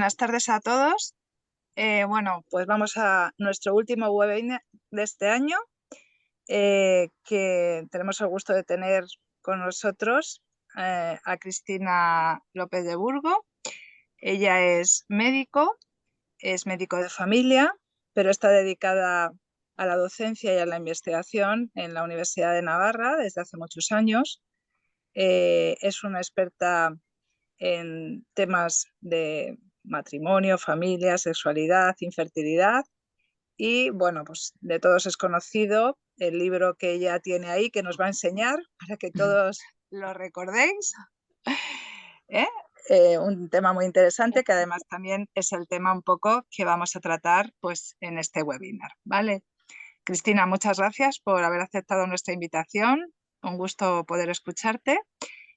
Buenas tardes a todos. Bueno, pues vamos a nuestro último webinar de este año, que tenemos el gusto de tener con nosotros a Cristina López de Burgo. Ella es médico de familia, pero está dedicada a la docencia y a la investigación en la Universidad de Navarra desde hace muchos años. Es una experta en temas de matrimonio, familia, sexualidad, infertilidad y bueno, pues de todos es conocido el libro que ella tiene ahí que nos va a enseñar para que todos lo recordéis. ¿Eh? Un tema muy interesante que además también es el tema un poco que vamos a tratar pues en este webinar, ¿vale? Cristina, muchas gracias por haber aceptado nuestra invitación. Un gusto poder escucharte.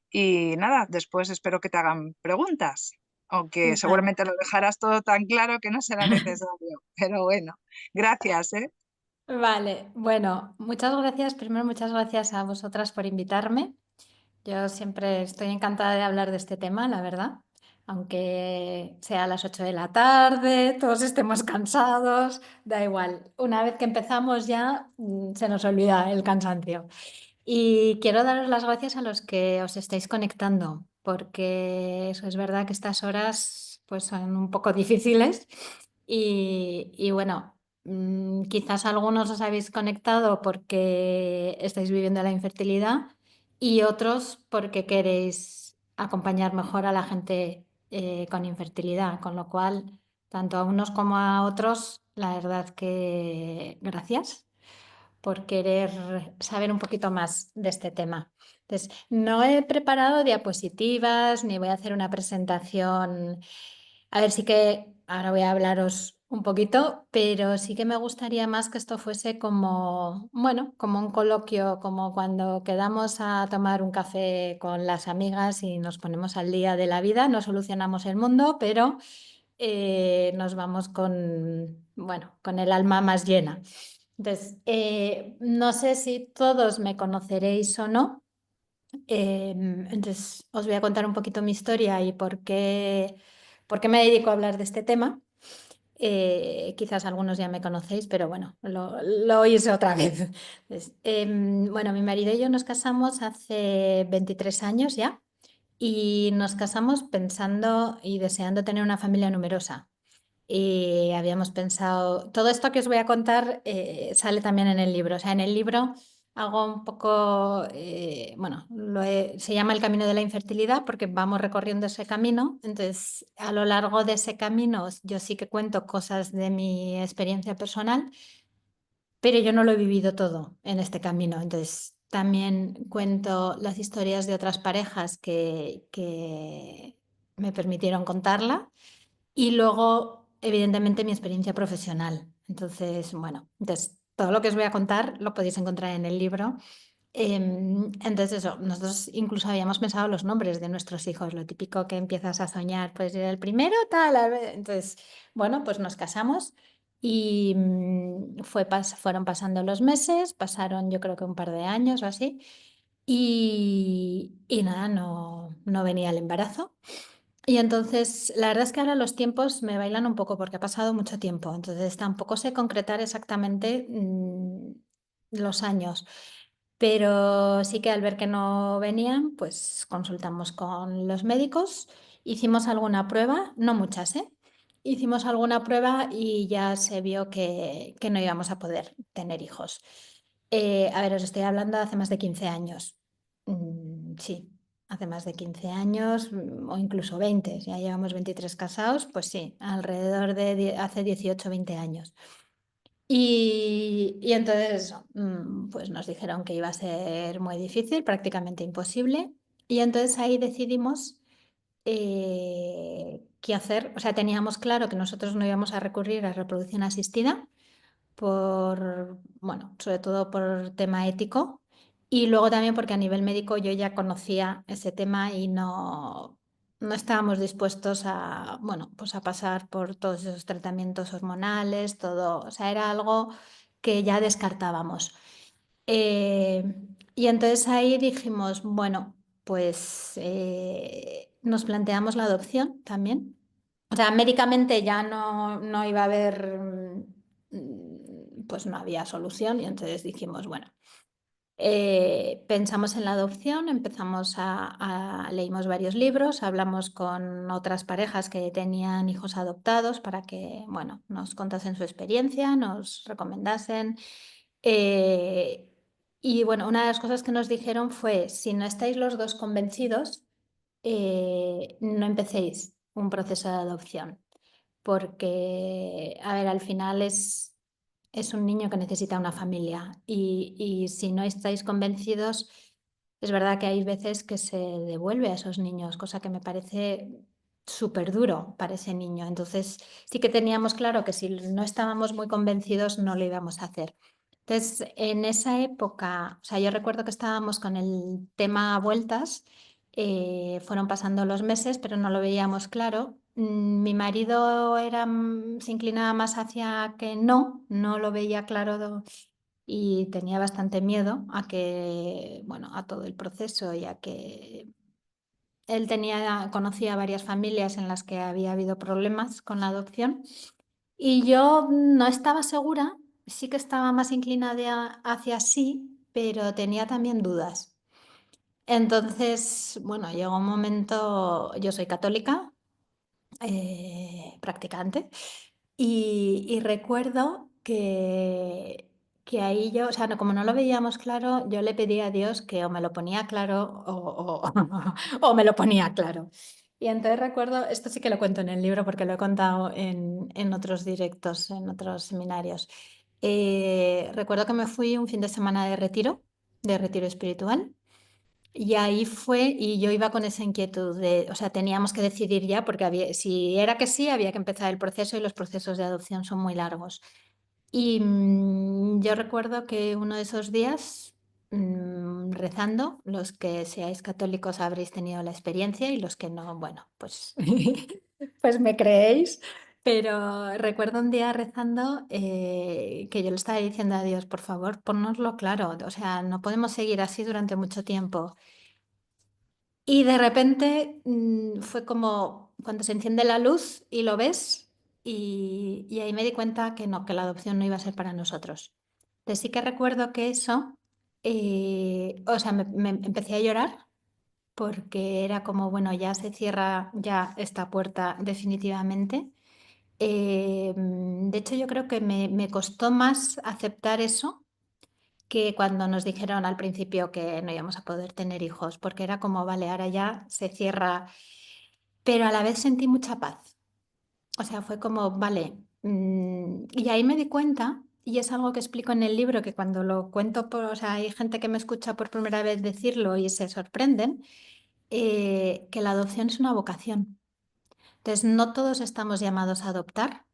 Y nada, después espero que te hagan preguntas, aunque Vale. seguramente lo dejarás todo tan claro que no será necesario. Pero bueno, gracias, ¿eh? Vale, bueno, muchas gracias. Primero, muchas gracias a vosotras por invitarme. Yo siempre estoy encantada de hablar de este tema, la verdad. Aunque sea a las 8 de la tarde, todos estemos cansados, da igual. Una vez que empezamos ya se nos olvida el cansancio. Y quiero daros las gracias a los que os estáis conectando, porque eso es verdad que estas horas pues son un poco difíciles y bueno, quizás algunos os habéis conectado porque estáis viviendo la infertilidad y otros porque queréis acompañar mejor a la gente con infertilidad, con lo cual tanto a unos como a otros, la verdad que gracias por querer saber un poquito más de este tema. Entonces, no he preparado diapositivas ni voy a hacer una presentación. A ver, sí que ahora voy a hablaros un poquito, pero sí que me gustaría más que esto fuese como, bueno, como un coloquio, como cuando quedamos a tomar un café con las amigas y nos ponemos al día de la vida, no solucionamos el mundo, pero nos vamos con, bueno, con el alma más llena. Entonces, no sé si todos me conoceréis o no. Entonces, os voy a contar un poquito mi historia y por qué me dedico a hablar de este tema. Quizás algunos ya me conocéis, pero bueno, lo oís otra vez. Entonces, bueno, mi marido y yo nos casamos hace 23 años ya y nos casamos pensando y deseando tener una familia numerosa. Y habíamos pensado, todo esto que os voy a contar sale también en el libro. O sea, en el libro hago un poco, bueno, se llama El camino de la infertilidad porque vamos recorriendo ese camino. Entonces, a lo largo de ese camino yo sí que cuento cosas de mi experiencia personal, pero yo no lo he vivido todo en este camino. Entonces, también cuento las historias de otras parejas que me permitieron contarla. Y luego, evidentemente, mi experiencia profesional. Entonces, bueno, entonces, todo lo que os voy a contar lo podéis encontrar en el libro. Entonces, eso, nosotros incluso habíamos pensado los nombres de nuestros hijos, lo típico que empiezas a soñar, pues el primero tal. Entonces, bueno, pues nos casamos y fueron pasando los meses, pasaron yo creo que un par de años o así, y nada, no venía el embarazo. Y entonces, la verdad es que ahora los tiempos me bailan un poco porque ha pasado mucho tiempo, entonces tampoco sé concretar exactamente los años, pero sí que al ver que no venían, pues consultamos con los médicos, hicimos alguna prueba, no muchas, ¿eh? Hicimos alguna prueba y ya se vio que no íbamos a poder tener hijos. A ver, os estoy hablando de hace más de 15 años. Sí, hace más de 15 años o incluso 20. Ya llevamos 23 casados, pues sí, alrededor de hace 18 20 años. Y entonces eso, pues nos dijeron que iba a ser muy difícil, prácticamente imposible. Y entonces ahí decidimos qué hacer. O sea, teníamos claro que nosotros no íbamos a recurrir a reproducción asistida bueno, sobre todo por tema ético y luego también porque a nivel médico yo ya conocía ese tema y no estábamos dispuestos a, bueno, pues a pasar por todos esos tratamientos hormonales, todo, o sea, era algo que ya descartábamos. Eh, y entonces ahí dijimos, bueno, pues nos planteamos la adopción también. O sea, médicamente ya no iba a haber, pues no había solución y entonces dijimos, bueno, pensamos en la adopción, leímos varios libros, hablamos con otras parejas que tenían hijos adoptados para que, bueno, nos contasen su experiencia, nos recomendasen. eh, y bueno, una de las cosas que nos dijeron fue, si no estáis los dos convencidos, no empecéis un proceso de adopción, porque, a ver, al final es un niño que necesita una familia y si no estáis convencidos, es verdad que hay veces que se devuelve a esos niños, cosa que me parece súper duro para ese niño. Entonces sí que teníamos claro que si no estábamos muy convencidos no lo íbamos a hacer. Entonces, en esa época, o sea, yo recuerdo que estábamos con el tema a vueltas, fueron pasando los meses, pero no lo veíamos claro. Mi marido se inclinaba más hacia que no lo veía claro y tenía bastante miedo a que, bueno, a todo el proceso y a que él conocía varias familias en las que había habido problemas con la adopción y yo no estaba segura, sí que estaba más inclinada hacia sí, pero tenía también dudas. Entonces, bueno, llegó un momento, yo soy católica, practicante, y recuerdo que ahí yo, o sea, como no lo veíamos claro, yo le pedí a Dios que o me lo ponía claro o me lo ponía claro. Y entonces recuerdo, esto sí que lo cuento en el libro porque lo he contado en otros directos, en otros seminarios. Recuerdo que me fui un fin de semana de retiro espiritual. Y ahí fue, y yo iba con esa inquietud de, o sea, teníamos que decidir ya, porque si era que sí, había que empezar el proceso y los procesos de adopción son muy largos. Y yo recuerdo que uno de esos días, rezando, los que seáis católicos habréis tenido la experiencia y los que no, bueno, pues, pues me creéis. Pero recuerdo un día rezando que yo le estaba diciendo a Dios, por favor, ponnoslo claro, o sea, no podemos seguir así durante mucho tiempo. Y de repente fue como cuando se enciende la luz y lo ves y ahí me di cuenta que no, que la adopción no iba a ser para nosotros. Entonces sí que recuerdo que eso, o sea, me empecé a llorar porque era como, bueno, ya se cierra ya esta puerta definitivamente. De hecho, yo creo que me costó más aceptar eso que cuando nos dijeron al principio que no íbamos a poder tener hijos, porque era como, vale, ahora ya se cierra, pero a la vez sentí mucha paz. O sea, fue como, vale, y ahí me di cuenta, y es algo que explico en el libro, que cuando lo cuento, o sea, hay gente que me escucha por primera vez decirlo y se sorprenden, que la adopción es una vocación. Entonces, no todos estamos llamados a adoptar.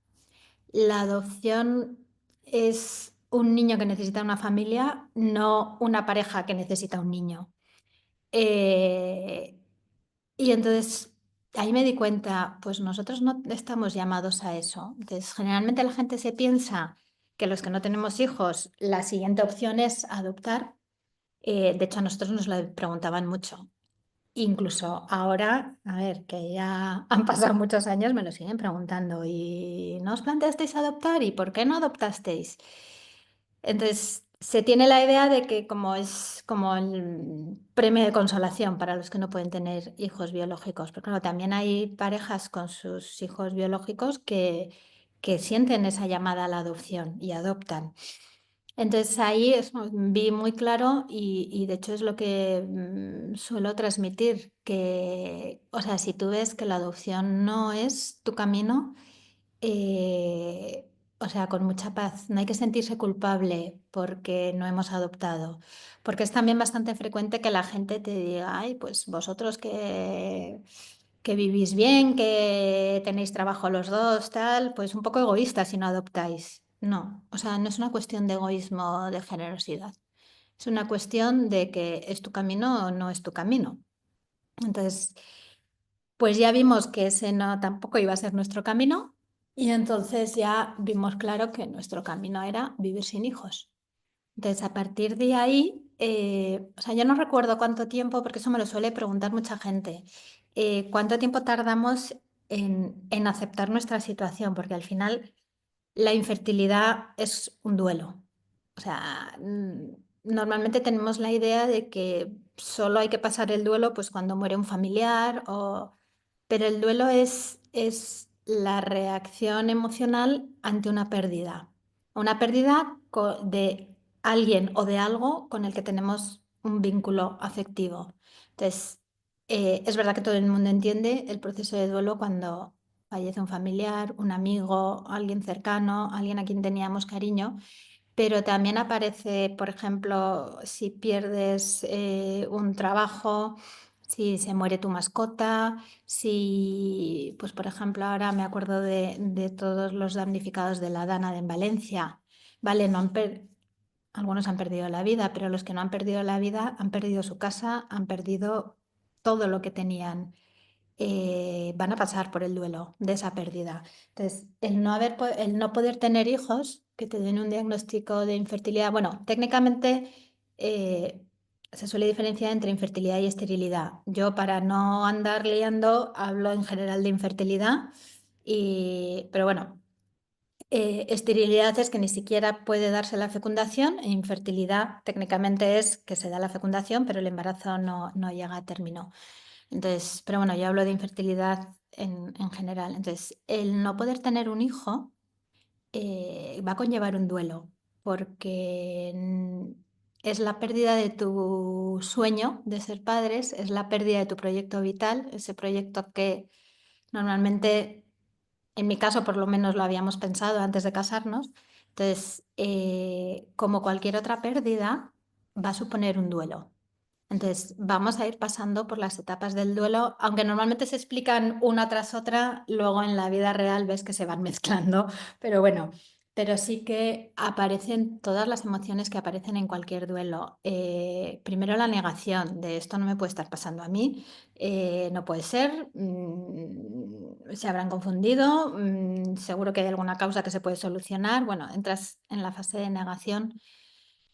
La adopción es un niño que necesita una familia, no una pareja que necesita un niño. Eh, y entonces ahí me di cuenta, pues nosotros no estamos llamados a eso. Entonces, generalmente la gente se piensa que los que no tenemos hijos, la siguiente opción es adoptar. De hecho, a nosotros nos lo preguntaban mucho. Incluso ahora, a ver, que ya han pasado muchos años, me lo siguen preguntando. ¿Y no os planteasteis adoptar? ¿Y por qué no adoptasteis? Entonces, se tiene la idea de que como es como el premio de consolación para los que no pueden tener hijos biológicos. Pero claro, también hay parejas con sus hijos biológicos que sienten esa llamada a la adopción y adoptan. Entonces ahí vi muy claro y de hecho es lo que suelo transmitir, que, o sea, si tú ves que la adopción no es tu camino, o sea, con mucha paz, no hay que sentirse culpable porque no hemos adoptado, porque es también bastante frecuente que la gente te diga, ay, pues vosotros que vivís bien, que tenéis trabajo los dos, tal, pues un poco egoísta si no adoptáis. No, o sea, no es una cuestión de egoísmo o de generosidad. Es una cuestión de que es tu camino o no es tu camino. Entonces, pues ya vimos que ese no tampoco iba a ser nuestro camino y entonces ya vimos claro que nuestro camino era vivir sin hijos. Entonces, a partir de ahí, o sea, yo no recuerdo cuánto tiempo, porque eso me lo suele preguntar mucha gente, cuánto tiempo tardamos. en aceptar nuestra situación, porque al final la infertilidad es un duelo. O sea, normalmente tenemos la idea de que solo hay que pasar el duelo pues cuando muere un familiar o pero el duelo es la reacción emocional ante una pérdida de alguien o de algo con el que tenemos un vínculo afectivo. Entonces, es verdad que todo el mundo entiende el proceso de duelo cuando fallece un familiar, un amigo, alguien cercano, alguien a quien teníamos cariño, pero también aparece, por ejemplo, si pierdes un trabajo, si se muere tu mascota, si, pues por ejemplo, ahora me acuerdo de todos los damnificados de la Dana en Valencia. Vale, algunos han perdido la vida, pero los que no han perdido la vida han perdido su casa, han perdido todo lo que tenían. Van a pasar por el duelo de esa pérdida. Entonces, el no poder tener hijos, que te den un diagnóstico de infertilidad, bueno, técnicamente se suele diferenciar entre infertilidad y esterilidad. Yo, para no andar liando, hablo en general de infertilidad, pero bueno, esterilidad es que ni siquiera puede darse la fecundación, e infertilidad técnicamente es que se da la fecundación, pero el embarazo no llega a término. Entonces, pero bueno, yo hablo de infertilidad en general. Entonces, el no poder tener un hijo va a conllevar un duelo, porque es la pérdida de tu sueño de ser padres, es la pérdida de tu proyecto vital, ese proyecto que normalmente, en mi caso por lo menos lo habíamos pensado antes de casarnos. Entonces, como cualquier otra pérdida, va a suponer un duelo. Entonces, vamos a ir pasando por las etapas del duelo, aunque normalmente se explican una tras otra, luego en la vida real ves que se van mezclando, pero bueno, pero sí que aparecen todas las emociones que aparecen en cualquier duelo. Primero la negación de esto no me puede estar pasando a mí, no puede ser, se habrán confundido, seguro que hay alguna causa que se puede solucionar. Bueno, entras en la fase de negación.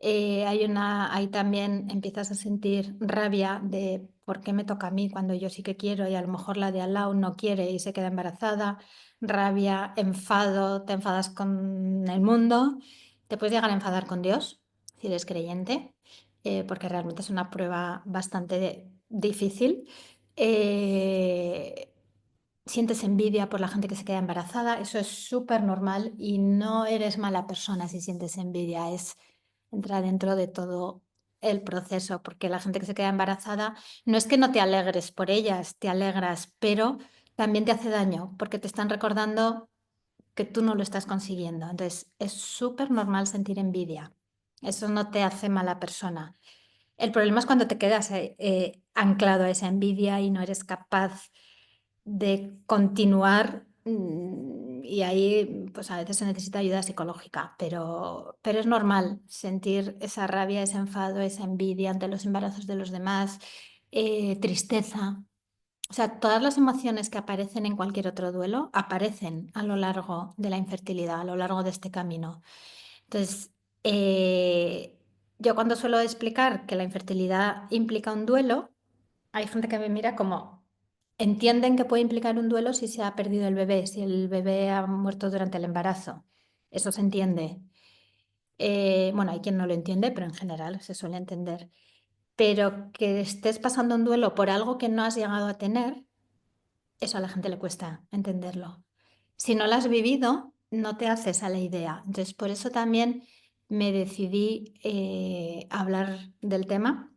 Ahí también empiezas a sentir rabia de por qué me toca a mí cuando yo sí que quiero y a lo mejor la de al lado no quiere y se queda embarazada. Rabia, enfado, te enfadas con el mundo, te puedes llegar a enfadar con Dios si eres creyente, porque realmente es una prueba bastante difícil. Eh, Sientes envidia por la gente que se queda embarazada, eso es súper normal y no eres mala persona si sientes envidia, entra dentro de todo el proceso, porque la gente que se queda embarazada no es que no te alegres por ellas, te alegras, pero también te hace daño porque te están recordando que tú no lo estás consiguiendo. Entonces, es súper normal sentir envidia. Eso no te hace mala persona. El problema es cuando te quedas anclado a esa envidia y no eres capaz de continuar, y ahí pues a veces se necesita ayuda psicológica, pero es normal sentir esa rabia, ese enfado, esa envidia ante los embarazos de los demás, tristeza. O sea, todas las emociones que aparecen en cualquier otro duelo aparecen a lo largo de la infertilidad, a lo largo de este camino. Entonces, yo cuando suelo explicar que la infertilidad implica un duelo, hay gente que me mira como, entienden que puede implicar un duelo si se ha perdido el bebé, si el bebé ha muerto durante el embarazo. Eso se entiende. Bueno, hay quien no lo entiende, pero en general se suele entender. Pero que estés pasando un duelo por algo que no has llegado a tener, eso a la gente le cuesta entenderlo. Si no lo has vivido, no te haces a la idea. Entonces, por eso también me decidí hablar del tema.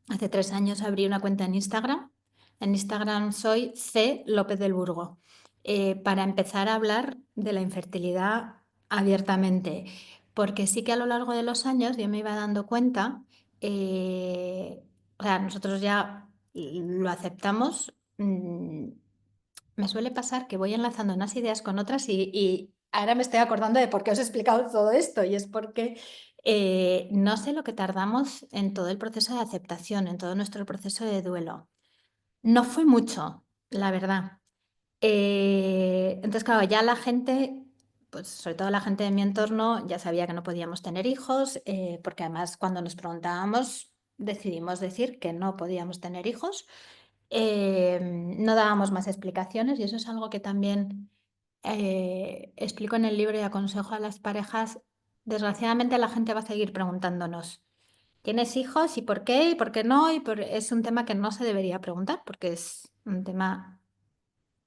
Hace 3 años abrí una cuenta en Instagram. En Instagram soy C. López del Burgo, para empezar a hablar de la infertilidad abiertamente. Porque sí que a lo largo de los años yo me iba dando cuenta, o sea, nosotros ya lo aceptamos. Me suele pasar que voy enlazando unas ideas con otras y ahora me estoy acordando de por qué os he explicado todo esto y es porque no sé lo que tardamos en todo el proceso de aceptación, en todo nuestro proceso de duelo. No fue mucho, la verdad. Entonces, claro, ya la gente, pues sobre todo la gente de mi entorno, ya sabía que no podíamos tener hijos, porque además cuando nos preguntábamos decidimos decir que no podíamos tener hijos. No dábamos más explicaciones y eso es algo que también explico en el libro y aconsejo a las parejas. Desgraciadamente la gente va a seguir preguntándonos, ¿tienes hijos y por qué? ¿Y por qué no? Es un tema que no se debería preguntar porque es un tema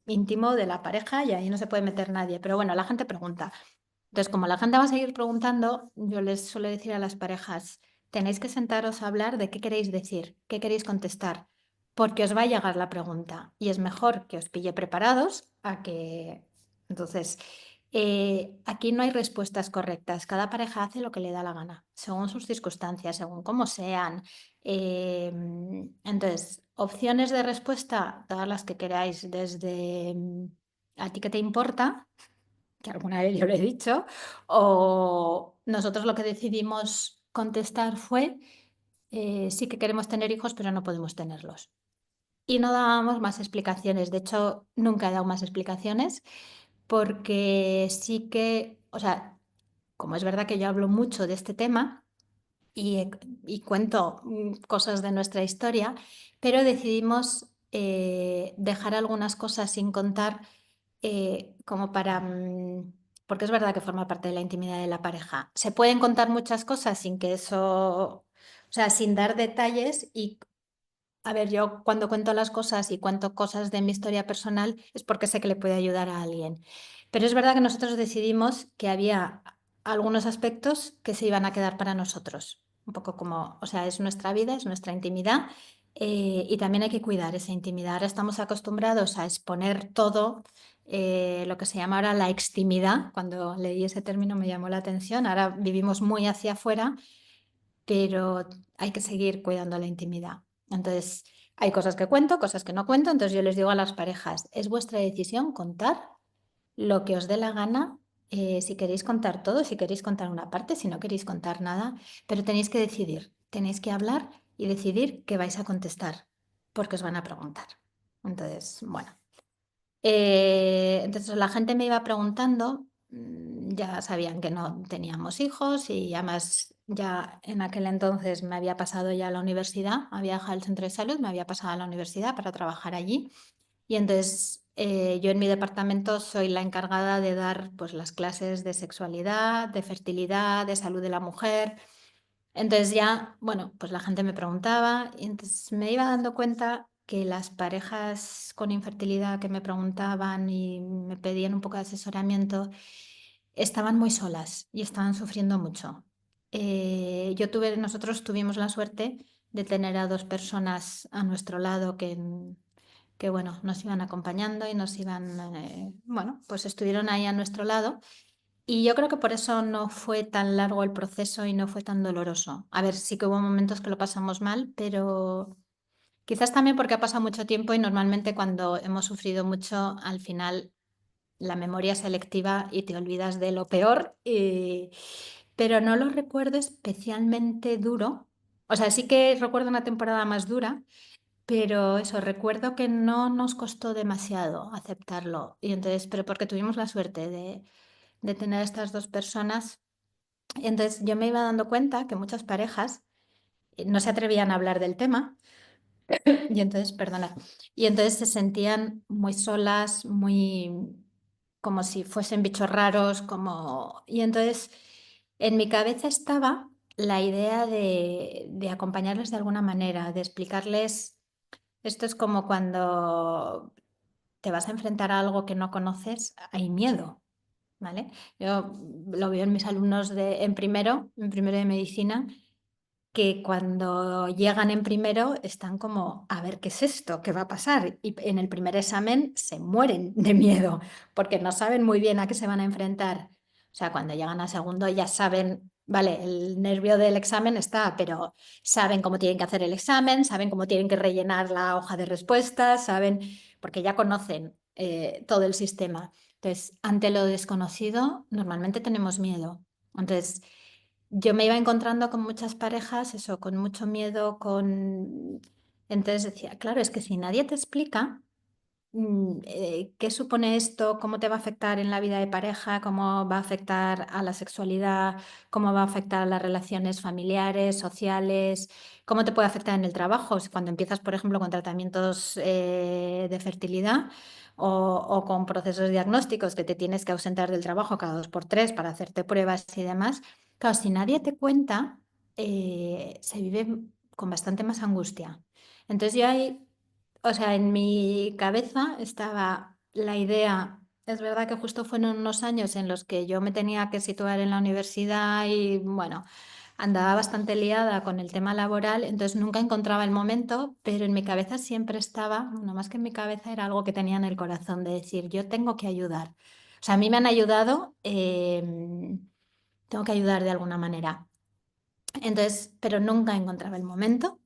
íntimo de la pareja y ahí no se puede meter nadie. Pero bueno, la gente pregunta. Entonces, como la gente va a seguir preguntando, yo les suelo decir a las parejas, tenéis que sentaros a hablar de qué queréis decir, qué queréis contestar, porque os va a llegar la pregunta y es mejor que os pille preparados a que... Entonces, aquí no hay respuestas correctas, cada pareja hace lo que le da la gana, según sus circunstancias, según cómo sean. Eh, entonces, opciones de respuesta, todas las que queráis, desde ¿a ti qué te importa? Que alguna vez yo lo he dicho, o nosotros lo que decidimos contestar fue, sí que queremos tener hijos, pero no podemos tenerlos. Y no dábamos más explicaciones, de hecho, nunca he dado más explicaciones, porque sí que, o sea, como es verdad que yo hablo mucho de este tema y, y cuento cosas de nuestra historia, pero decidimos dejar algunas cosas sin contar como para... porque es verdad que forma parte de la intimidad de la pareja. Se pueden contar muchas cosas sin que eso, o sea, sin dar detalles y, a ver, yo cuando cuento las cosas y cuento cosas de mi historia personal es porque sé que le puede ayudar a alguien. Pero es verdad que nosotros decidimos que había algunos aspectos que se iban a quedar para nosotros. Un poco como, o sea, es nuestra vida, es nuestra intimidad y también hay que cuidar esa intimidad. Ahora estamos acostumbrados a exponer todo, lo que se llama ahora la extimidad. Cuando leí ese término me llamó la atención. Ahora vivimos muy hacia afuera, pero hay que seguir cuidando la intimidad. Entonces, hay cosas que cuento, cosas que no cuento. Entonces, yo les digo a las parejas, es vuestra decisión contar lo que os dé la gana. Si queréis contar todo, si queréis contar una parte, si no queréis contar nada, pero tenéis que decidir, tenéis que hablar y decidir qué vais a contestar, porque os van a preguntar. Entonces, bueno. Entonces la gente me iba preguntando, ya sabían que no teníamos hijos y además ya en aquel entonces me había pasado ya a la universidad, había dejado el centro de salud, me había pasado a la universidad para trabajar allí y entonces yo en mi departamento soy la encargada de dar pues las clases de sexualidad, de fertilidad, de salud de la mujer. Entonces ya, bueno, pues la gente me preguntaba y entonces me iba dando cuenta que las parejas con infertilidad que me preguntaban y me pedían un poco de asesoramiento estaban muy solas y estaban sufriendo mucho. Nosotros tuvimos la suerte de tener a dos personas a nuestro lado que bueno, nos iban acompañando y nos iban, bueno, pues estuvieron ahí a nuestro lado. Y yo creo que por eso no fue tan largo el proceso y no fue tan doloroso. A ver, sí que hubo momentos que lo pasamos mal, pero quizás también porque ha pasado mucho tiempo y normalmente cuando hemos sufrido mucho, al final la memoria es selectiva y te olvidas de lo peor. Pero no lo recuerdo especialmente duro. O sea, sí que recuerdo una temporada más dura, pero eso, recuerdo que no nos costó demasiado aceptarlo. Y entonces, pero porque tuvimos la suerte de tener a estas dos personas. Entonces yo me iba dando cuenta que muchas parejas no se atrevían a hablar del tema y entonces, perdona, y entonces se sentían muy solas, muy como si fuesen bichos raros, como... Y entonces en mi cabeza estaba la idea de acompañarles de alguna manera, de explicarles, esto es como cuando te vas a enfrentar a algo que no conoces, hay miedo. ¿Vale? Yo lo veo en mis alumnos en primero de medicina, que cuando llegan en primero están como, a ver, ¿qué es esto? ¿Qué va a pasar? Y en el primer examen se mueren de miedo porque no saben muy bien a qué se van a enfrentar. O sea, cuando llegan a segundo ya saben, vale, el nervio del examen está, pero saben cómo tienen que hacer el examen, saben cómo tienen que rellenar la hoja de respuestas, saben, porque ya conocen todo el sistema. Entonces, ante lo desconocido, normalmente tenemos miedo. Entonces, yo me iba encontrando con muchas parejas, eso, con mucho miedo, con... Entonces decía, claro, es que si nadie te explica, qué supone esto, cómo te va a afectar en la vida de pareja, cómo va a afectar a la sexualidad, cómo va a afectar a las relaciones familiares, sociales, cómo te puede afectar en el trabajo, cuando empiezas, por ejemplo, con tratamientos de fertilidad o con procesos diagnósticos que te tienes que ausentar del trabajo cada 2 por 3 para hacerte pruebas y demás. Claro, si nadie te cuenta, se vive con bastante más angustia. Entonces yo ahí, o sea, en mi cabeza estaba la idea, es verdad que justo fueron unos años en los que yo me tenía que situar en la universidad y bueno, andaba bastante liada con el tema laboral, entonces nunca encontraba el momento, pero en mi cabeza siempre estaba, no más que en mi cabeza era algo que tenía en el corazón de decir, yo tengo que ayudar. O sea, a mí me han ayudado, tengo que ayudar de alguna manera. Entonces, pero nunca encontraba el momento,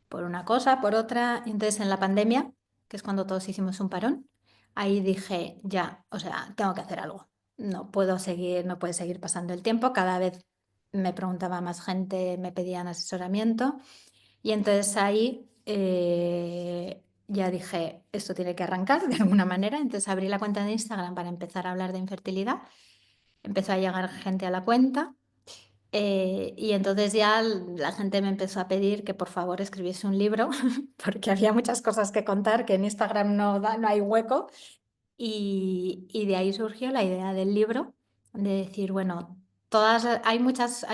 por una cosa, por otra. Y entonces en la pandemia, que es cuando todos hicimos un parón, ahí dije, ya, o sea, tengo que hacer algo. No puedo seguir, no puede seguir pasando el tiempo. Cada vez me preguntaba más gente, me pedían asesoramiento. Y entonces ahí ya dije, esto tiene que arrancar de alguna manera. Entonces abrí la cuenta de Instagram para empezar a hablar de infertilidad. Empezó a llegar gente a la cuenta. Y entonces ya la gente me empezó a pedir que por favor escribiese un libro, porque había muchas cosas que contar, que en Instagram no hay hueco. Y de ahí surgió la idea del libro, de decir, bueno, hay muchas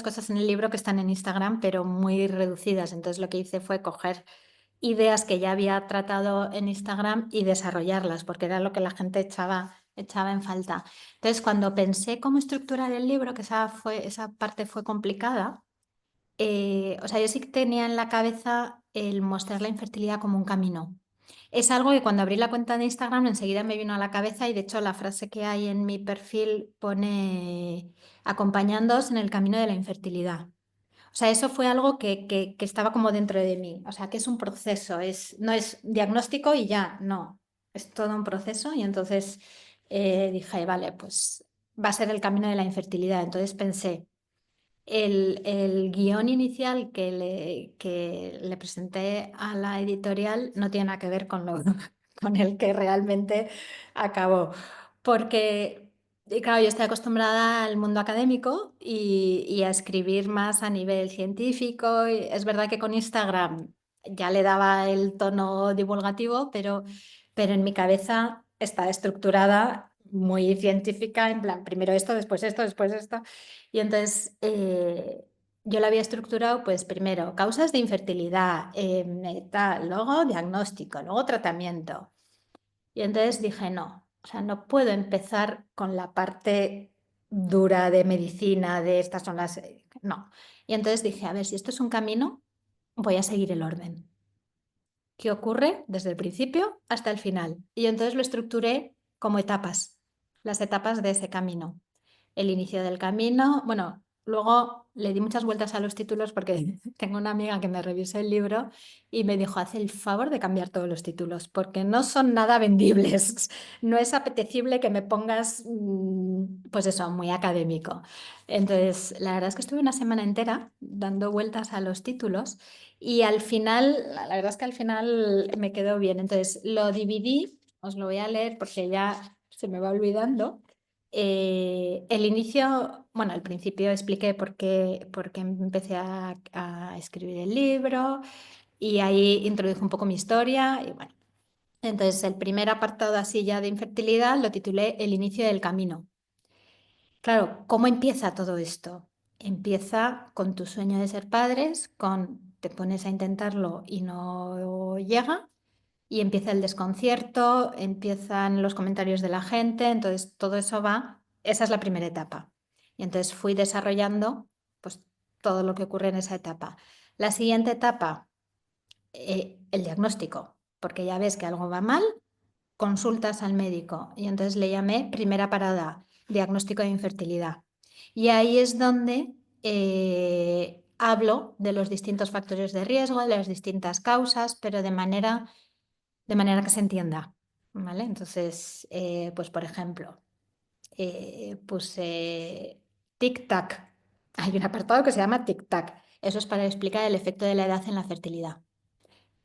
cosas en el libro que están en Instagram, pero muy reducidas. Entonces lo que hice fue coger ideas que ya había tratado en Instagram y desarrollarlas, porque era lo que la gente echaba en falta. Entonces, cuando pensé cómo estructurar el libro, que esa parte fue complicada, o sea, yo sí que tenía en la cabeza el mostrar la infertilidad como un camino. Es algo que cuando abrí la cuenta de Instagram enseguida me vino a la cabeza y de hecho la frase que hay en mi perfil pone acompañándoos en el camino de la infertilidad. O sea, eso fue algo que estaba como dentro de mí. O sea, que es un proceso, no es diagnóstico y ya, no. Es todo un proceso y entonces dije, vale, pues va a ser el camino de la infertilidad. Entonces pensé, el guión inicial que le presenté a la editorial no tiene nada que ver con el que realmente acabó. Porque, claro, yo estoy acostumbrada al mundo académico y a escribir más a nivel científico. Y es verdad que con Instagram ya le daba el tono divulgativo, pero en mi cabeza está estructurada muy científica, en plan, primero esto, después esto, después esto. Y entonces yo lo había estructurado, pues primero causas de infertilidad, tal, luego diagnóstico, luego tratamiento. Y entonces dije, no, o sea, no puedo empezar con la parte dura de medicina, de estas son las... No. Y entonces dije, a ver, si esto es un camino, voy a seguir el orden. ¿Qué ocurre desde el principio hasta el final? Y entonces lo estructuré como etapas, las etapas de ese camino. El inicio del camino, bueno, luego le di muchas vueltas a los títulos porque tengo una amiga que me revisó el libro y me dijo, haz el favor de cambiar todos los títulos porque no son nada vendibles. No es apetecible que me pongas, pues eso, muy académico. Entonces, la verdad es que estuve una semana entera dando vueltas a los títulos. Y al final, la verdad es que al final me quedó bien. Entonces lo dividí, os lo voy a leer porque ya se me va olvidando. El inicio, bueno, al principio expliqué por qué empecé a escribir el libro y ahí introduje un poco mi historia y bueno. Entonces el primer apartado así ya de infertilidad lo titulé El inicio del camino. Claro, ¿cómo empieza todo esto? Empieza con tu sueño de ser padres, con te pones a intentarlo y no llega, y empieza el desconcierto, empiezan los comentarios de la gente, entonces todo eso va, esa es la primera etapa. Y entonces fui desarrollando pues todo lo que ocurre en esa etapa. La siguiente etapa, el diagnóstico, porque ya ves que algo va mal, consultas al médico y entonces le llamé primera parada, diagnóstico de infertilidad. Y ahí es donde hablo de los distintos factores de riesgo, de las distintas causas, pero de manera que se entienda. ¿Vale? Entonces, pues por ejemplo, puse tic-tac. Hay un apartado que se llama tic-tac. Eso es para explicar el efecto de la edad en la fertilidad.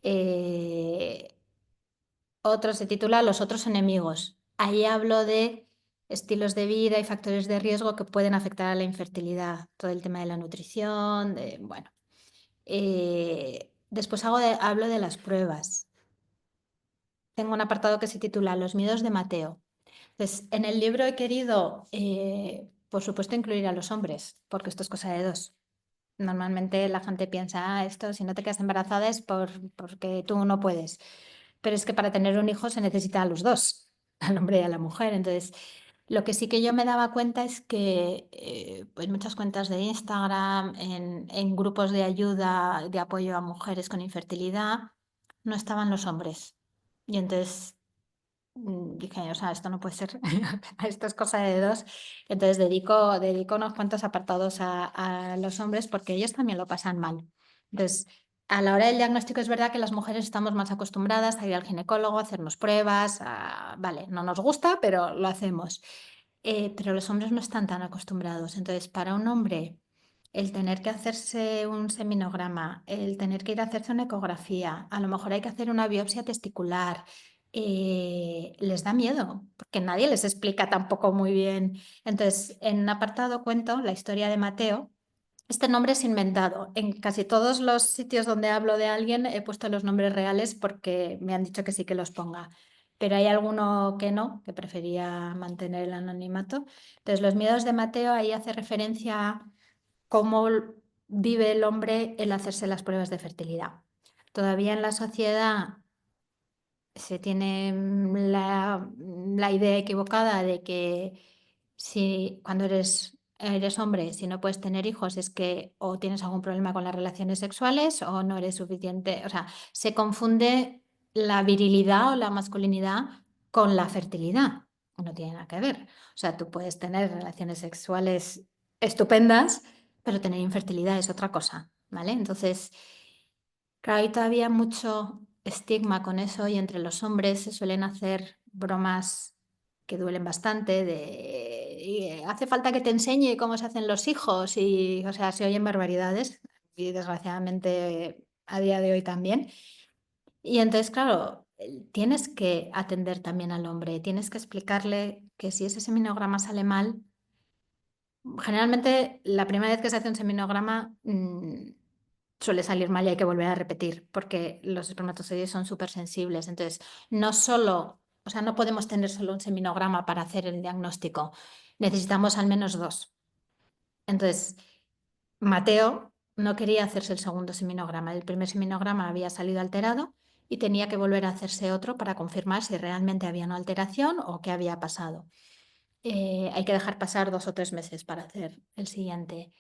Eh, Otro se titula Los otros enemigos. Ahí hablo de estilos de vida y factores de riesgo que pueden afectar a la infertilidad. Todo el tema de la nutrición, bueno. Después hablo de las pruebas. Tengo un apartado que se titula Los miedos de Mateo. Entonces, en el libro he querido, por supuesto, incluir a los hombres, porque esto es cosa de dos. Normalmente la gente piensa, esto si no te quedas embarazada es porque tú no puedes. Pero es que para tener un hijo se necesita a los dos, al hombre y a la mujer. Entonces, lo que sí que yo me daba cuenta es que en muchas cuentas de Instagram, en grupos de ayuda, de apoyo a mujeres con infertilidad, no estaban los hombres. Y entonces dije, o sea, esto no puede ser, esto es cosa de dos. Entonces dedico unos cuantos apartados a los hombres porque ellos también lo pasan mal. Entonces, a la hora del diagnóstico es verdad que las mujeres estamos más acostumbradas a ir al ginecólogo, a hacernos pruebas, vale, no nos gusta, pero lo hacemos. Pero los hombres no están tan acostumbrados. Entonces, para un hombre, el tener que hacerse un seminograma, el tener que ir a hacerse una ecografía, a lo mejor hay que hacer una biopsia testicular, les da miedo, porque nadie les explica tampoco muy bien. Entonces, en un apartado cuento la historia de Mateo. Este nombre es inventado. En casi todos los sitios donde hablo de alguien he puesto los nombres reales porque me han dicho que sí que los ponga. Pero hay alguno que no, que prefería mantener el anonimato. Entonces, los miedos de Mateo ahí hace referencia a cómo vive el hombre el hacerse las pruebas de fertilidad. Todavía en la sociedad se tiene la idea equivocada de que si cuando eres hombre, si no puedes tener hijos, es que o tienes algún problema con las relaciones sexuales o no eres suficiente. O sea, se confunde la virilidad o la masculinidad con la fertilidad. No tiene nada que ver. O sea, tú puedes tener relaciones sexuales estupendas, pero tener infertilidad es otra cosa, ¿vale? Entonces, claro, hay todavía mucho estigma con eso y entre los hombres se suelen hacer bromas que duelen bastante hace falta que te enseñe cómo se hacen los hijos y, o sea, se oyen barbaridades y desgraciadamente a día de hoy también. Y entonces, claro, tienes que atender también al hombre, tienes que explicarle que si ese seminograma sale mal, generalmente la primera vez que se hace un seminograma suele salir mal y hay que volver a repetir porque los espermatozoides son súper sensibles. Entonces, no solo, o sea, no podemos tener solo un seminograma para hacer el diagnóstico, necesitamos al menos dos. Entonces, Mateo no quería hacerse el segundo seminograma. El primer seminograma había salido alterado y tenía que volver a hacerse otro para confirmar si realmente había una alteración o qué había pasado. Hay que dejar pasar 2 o 3 meses para hacer el siguiente.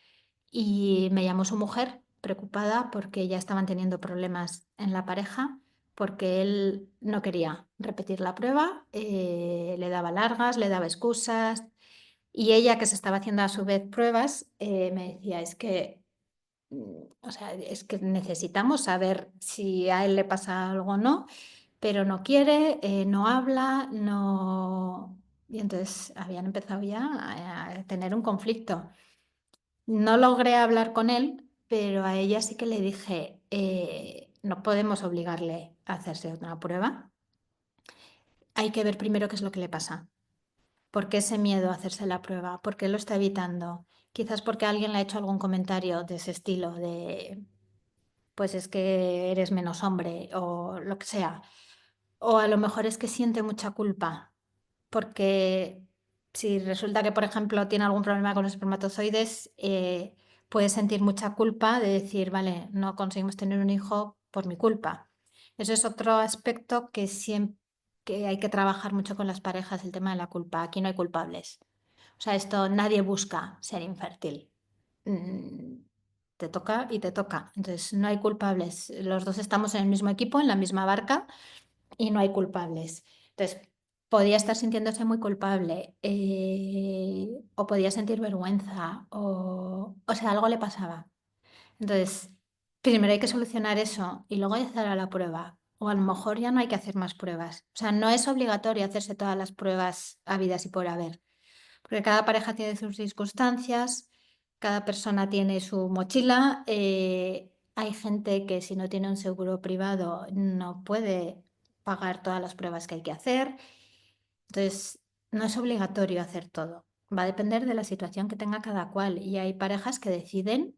Y me llamó su mujer preocupada porque ya estaban teniendo problemas en la pareja, porque él no quería repetir la prueba, le daba largas, le daba excusas. Y ella, que se estaba haciendo a su vez pruebas, me decía, es que, o sea, es que necesitamos saber si a él le pasa algo o no, pero no quiere, no habla, no... Y entonces habían empezado ya a tener un conflicto. No logré hablar con él, pero a ella sí que le dije, no podemos obligarle a hacerse una prueba. Hay que ver primero qué es lo que le pasa. ¿Por qué ese miedo a hacerse la prueba? ¿Por qué lo está evitando? Quizás porque alguien le ha hecho algún comentario de ese estilo, de pues es que eres menos hombre o lo que sea. O a lo mejor es que siente mucha culpa, porque si resulta que, por ejemplo, tiene algún problema con los espermatozoides, puede sentir mucha culpa de decir, vale, no conseguimos tener un hijo por mi culpa. Eso es otro aspecto que siempre que hay que trabajar mucho con las parejas, el tema de la culpa. Aquí no hay culpables. O sea, esto nadie busca ser infértil. Mm, Te toca y te toca. Entonces, no hay culpables. Los dos estamos en el mismo equipo, en la misma barca y no hay culpables. Entonces, podía estar sintiéndose muy culpable o podía sentir vergüenza o sea, algo le pasaba. Entonces, primero hay que solucionar eso y luego hacer a la prueba. O a lo mejor ya no hay que hacer más pruebas. O sea, no es obligatorio hacerse todas las pruebas habidas y por haber, porque cada pareja tiene sus circunstancias, cada persona tiene su mochila. Hay gente que si no tiene un seguro privado no puede pagar todas las pruebas que hay que hacer. Entonces, no es obligatorio hacer todo. Va a depender de la situación que tenga cada cual. Y hay parejas que deciden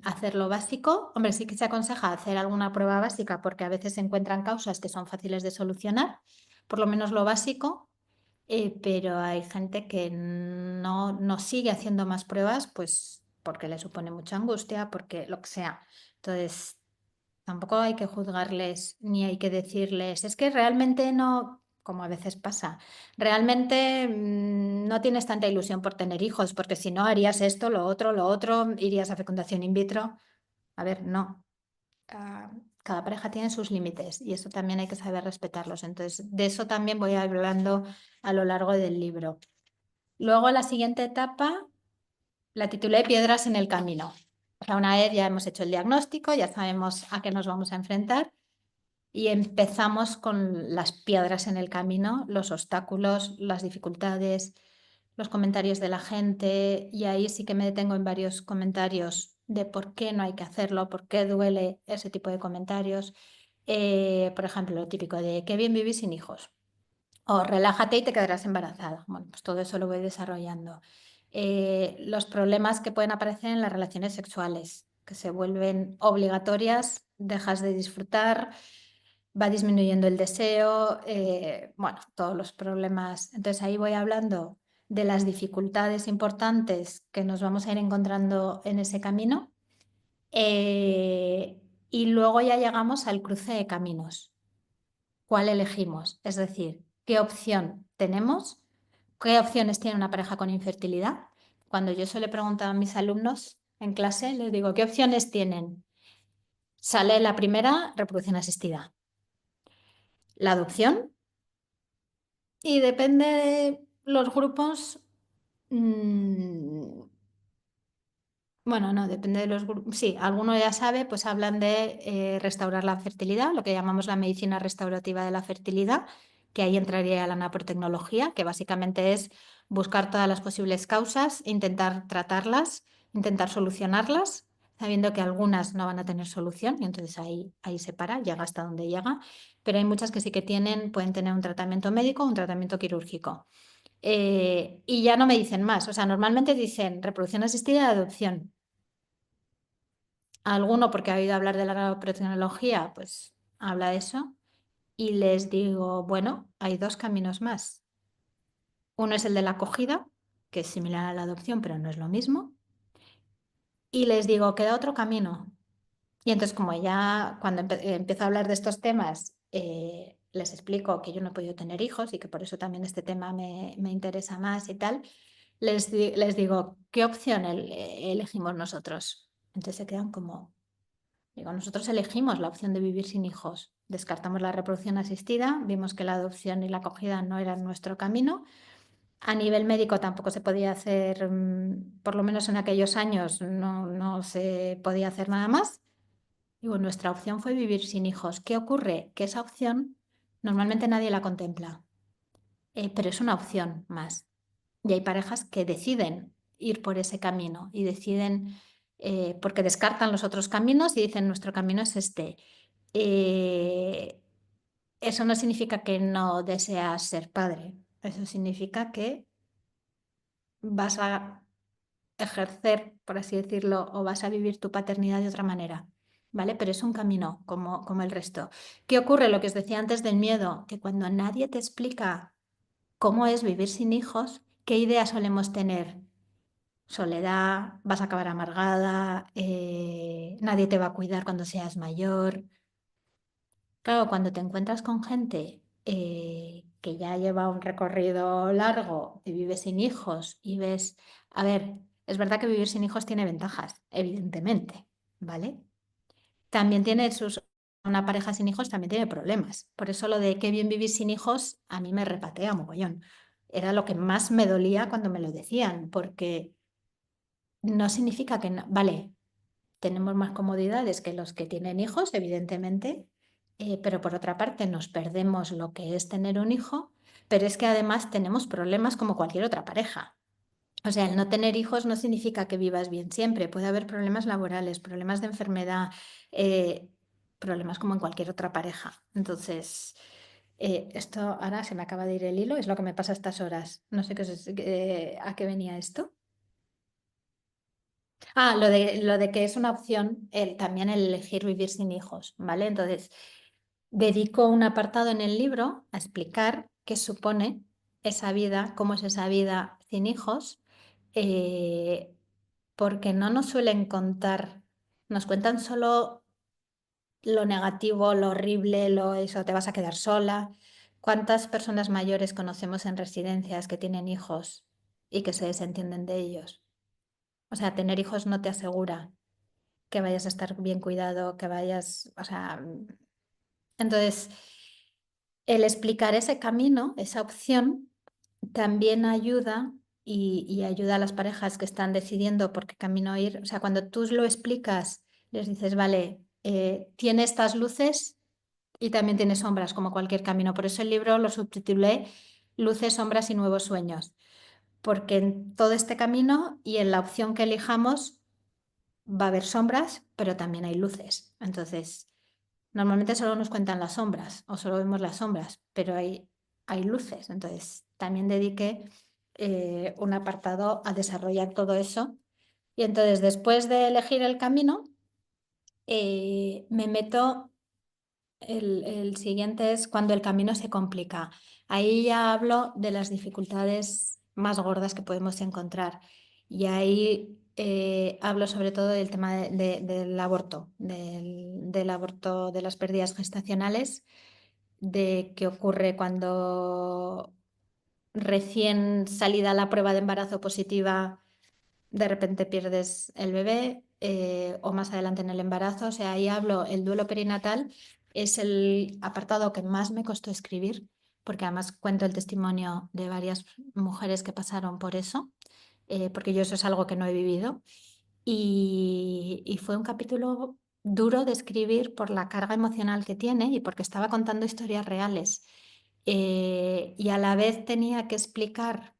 hacer lo básico. Hombre, sí que se aconseja hacer alguna prueba básica porque a veces se encuentran causas que son fáciles de solucionar, por lo menos lo básico, pero hay gente que no sigue haciendo más pruebas, pues porque le supone mucha angustia, porque lo que sea. Entonces, tampoco hay que juzgarles ni hay que decirles, es que realmente no, como a veces pasa, realmente no tienes tanta ilusión por tener hijos, porque si no harías esto, lo otro, irías a fecundación in vitro. A ver, no. Ah, cada pareja tiene sus límites y eso también hay que saber respetarlos. Entonces, de eso también voy hablando a lo largo del libro. Luego, la siguiente etapa la titulé Piedras en el camino. O sea, una vez ya hemos hecho el diagnóstico, ya sabemos a qué nos vamos a enfrentar y empezamos con las piedras en el camino, los obstáculos, las dificultades, los comentarios de la gente, y ahí sí que me detengo en varios comentarios de por qué no hay que hacerlo, por qué duele ese tipo de comentarios. Por ejemplo, lo típico de qué bien vivir sin hijos o relájate y te quedarás embarazada. Bueno, pues todo eso lo voy desarrollando. Los problemas que pueden aparecer en las relaciones sexuales, que se vuelven obligatorias, dejas de disfrutar, va disminuyendo el deseo, bueno, todos los problemas. Entonces ahí voy hablando de las dificultades importantes que nos vamos a ir encontrando en ese camino. Y luego ya llegamos al cruce de caminos. ¿Cuál elegimos? Es decir, ¿qué opción tenemos? ¿Qué opciones tiene una pareja con infertilidad? Cuando yo se le pregunto a mis alumnos en clase, les digo, ¿qué opciones tienen? Sale la primera, reproducción asistida. La adopción, y depende de los grupos, mm, bueno, no, depende de los grupos. Sí, alguno ya sabe, pues hablan de restaurar la fertilidad, lo que llamamos la medicina restaurativa de la fertilidad, que ahí entraría la naprotecnología, que básicamente es buscar todas las posibles causas, intentar tratarlas, intentar solucionarlas, sabiendo que algunas no van a tener solución, y entonces ahí se para, llega hasta donde llega, pero hay muchas que sí que pueden tener un tratamiento médico o un tratamiento quirúrgico. Y ya no me dicen más, o sea, normalmente dicen reproducción asistida y adopción. Alguno, porque ha oído hablar de la nanotecnología, pues habla de eso. Y les digo, bueno, hay dos caminos más. Uno es el de la acogida, que es similar a la adopción, pero no es lo mismo. Y les digo, queda otro camino. Y entonces, como ya cuando empiezo a hablar de estos temas, les explico que yo no he podido tener hijos y que por eso también este tema me interesa más y tal, les digo, ¿qué opción elegimos nosotros? Entonces se quedan como, digo, nosotros elegimos la opción de vivir sin hijos. Descartamos la reproducción asistida, vimos que la adopción y la acogida no eran nuestro camino. A nivel médico tampoco se podía hacer, por lo menos en aquellos años, no se podía hacer nada más. Digo, nuestra opción fue vivir sin hijos. ¿Qué ocurre? Que esa opción normalmente nadie la contempla, pero es una opción más. Y hay parejas que deciden ir por ese camino y deciden, porque descartan los otros caminos y dicen, nuestro camino es este. Eh, Eso no significa que no deseas ser padre. Eso significa que vas a ejercer, por así decirlo, o vas a vivir tu paternidad de otra manera, ¿vale? Pero es un camino como el resto. ¿Qué ocurre? Lo que os decía antes del miedo, que cuando nadie te explica cómo es vivir sin hijos, ¿qué ideas solemos tener? Soledad, vas a acabar amargada, nadie te va a cuidar cuando seas mayor. Claro, cuando te encuentras con gente que ya lleva un recorrido largo y vive sin hijos y ves, a ver, es verdad que vivir sin hijos tiene ventajas, evidentemente, ¿vale? También tiene una pareja sin hijos también tiene problemas. Por eso lo de qué bien vivir sin hijos a mí me repatea mogollón. Era lo que más me dolía cuando me lo decían, porque no significa que no, vale, tenemos más comodidades que los que tienen hijos, evidentemente, pero por otra parte nos perdemos lo que es tener un hijo, pero es que además tenemos problemas como cualquier otra pareja. O sea, el no tener hijos no significa que vivas bien siempre. Puede haber problemas laborales, problemas de enfermedad. problemas como en cualquier otra pareja. Entonces, esto ahora se me acaba de ir el hilo, es lo que me pasa a estas horas. No sé a qué venía esto. Ah, lo de que es una opción también el elegir vivir sin hijos, ¿vale? Entonces, dedico un apartado en el libro a explicar qué supone esa vida, cómo es esa vida sin hijos, eh, porque no nos suelen contar, nos cuentan solo lo negativo, lo horrible, eso, te vas a quedar sola. ¿Cuántas personas mayores conocemos en residencias que tienen hijos y que se desentienden de ellos? O sea, tener hijos no te asegura que vayas a estar bien cuidado, que vayas, o sea, entonces el explicar ese camino, esa opción, también ayuda y ayuda a las parejas que están decidiendo por qué camino ir. O sea, cuando tú lo explicas, les dices, vale, tiene estas luces y también tiene sombras, como cualquier camino. Por eso el libro lo subtitulé Luces, sombras y nuevos sueños, porque en todo este camino y en la opción que elijamos va a haber sombras, pero también hay luces. Entonces, normalmente solo nos cuentan las sombras o solo vemos las sombras, pero hay luces. Entonces, también dediqué un apartado a desarrollar todo eso. Y entonces, después de elegir el camino, me meto, el siguiente es cuando el camino se complica. Ahí ya hablo de las dificultades más gordas que podemos encontrar. Y ahí hablo sobre todo del tema del aborto, del aborto, de las pérdidas gestacionales, de qué ocurre cuando recién salida la prueba de embarazo positiva, de repente pierdes el bebé, o más adelante en el embarazo. O sea, ahí hablo, el duelo perinatal es el apartado que más me costó escribir, porque además cuento el testimonio de varias mujeres que pasaron por eso, porque yo eso es algo que no he vivido. Y fue un capítulo duro de escribir por la carga emocional que tiene y porque estaba contando historias reales. Y a la vez tenía que explicar,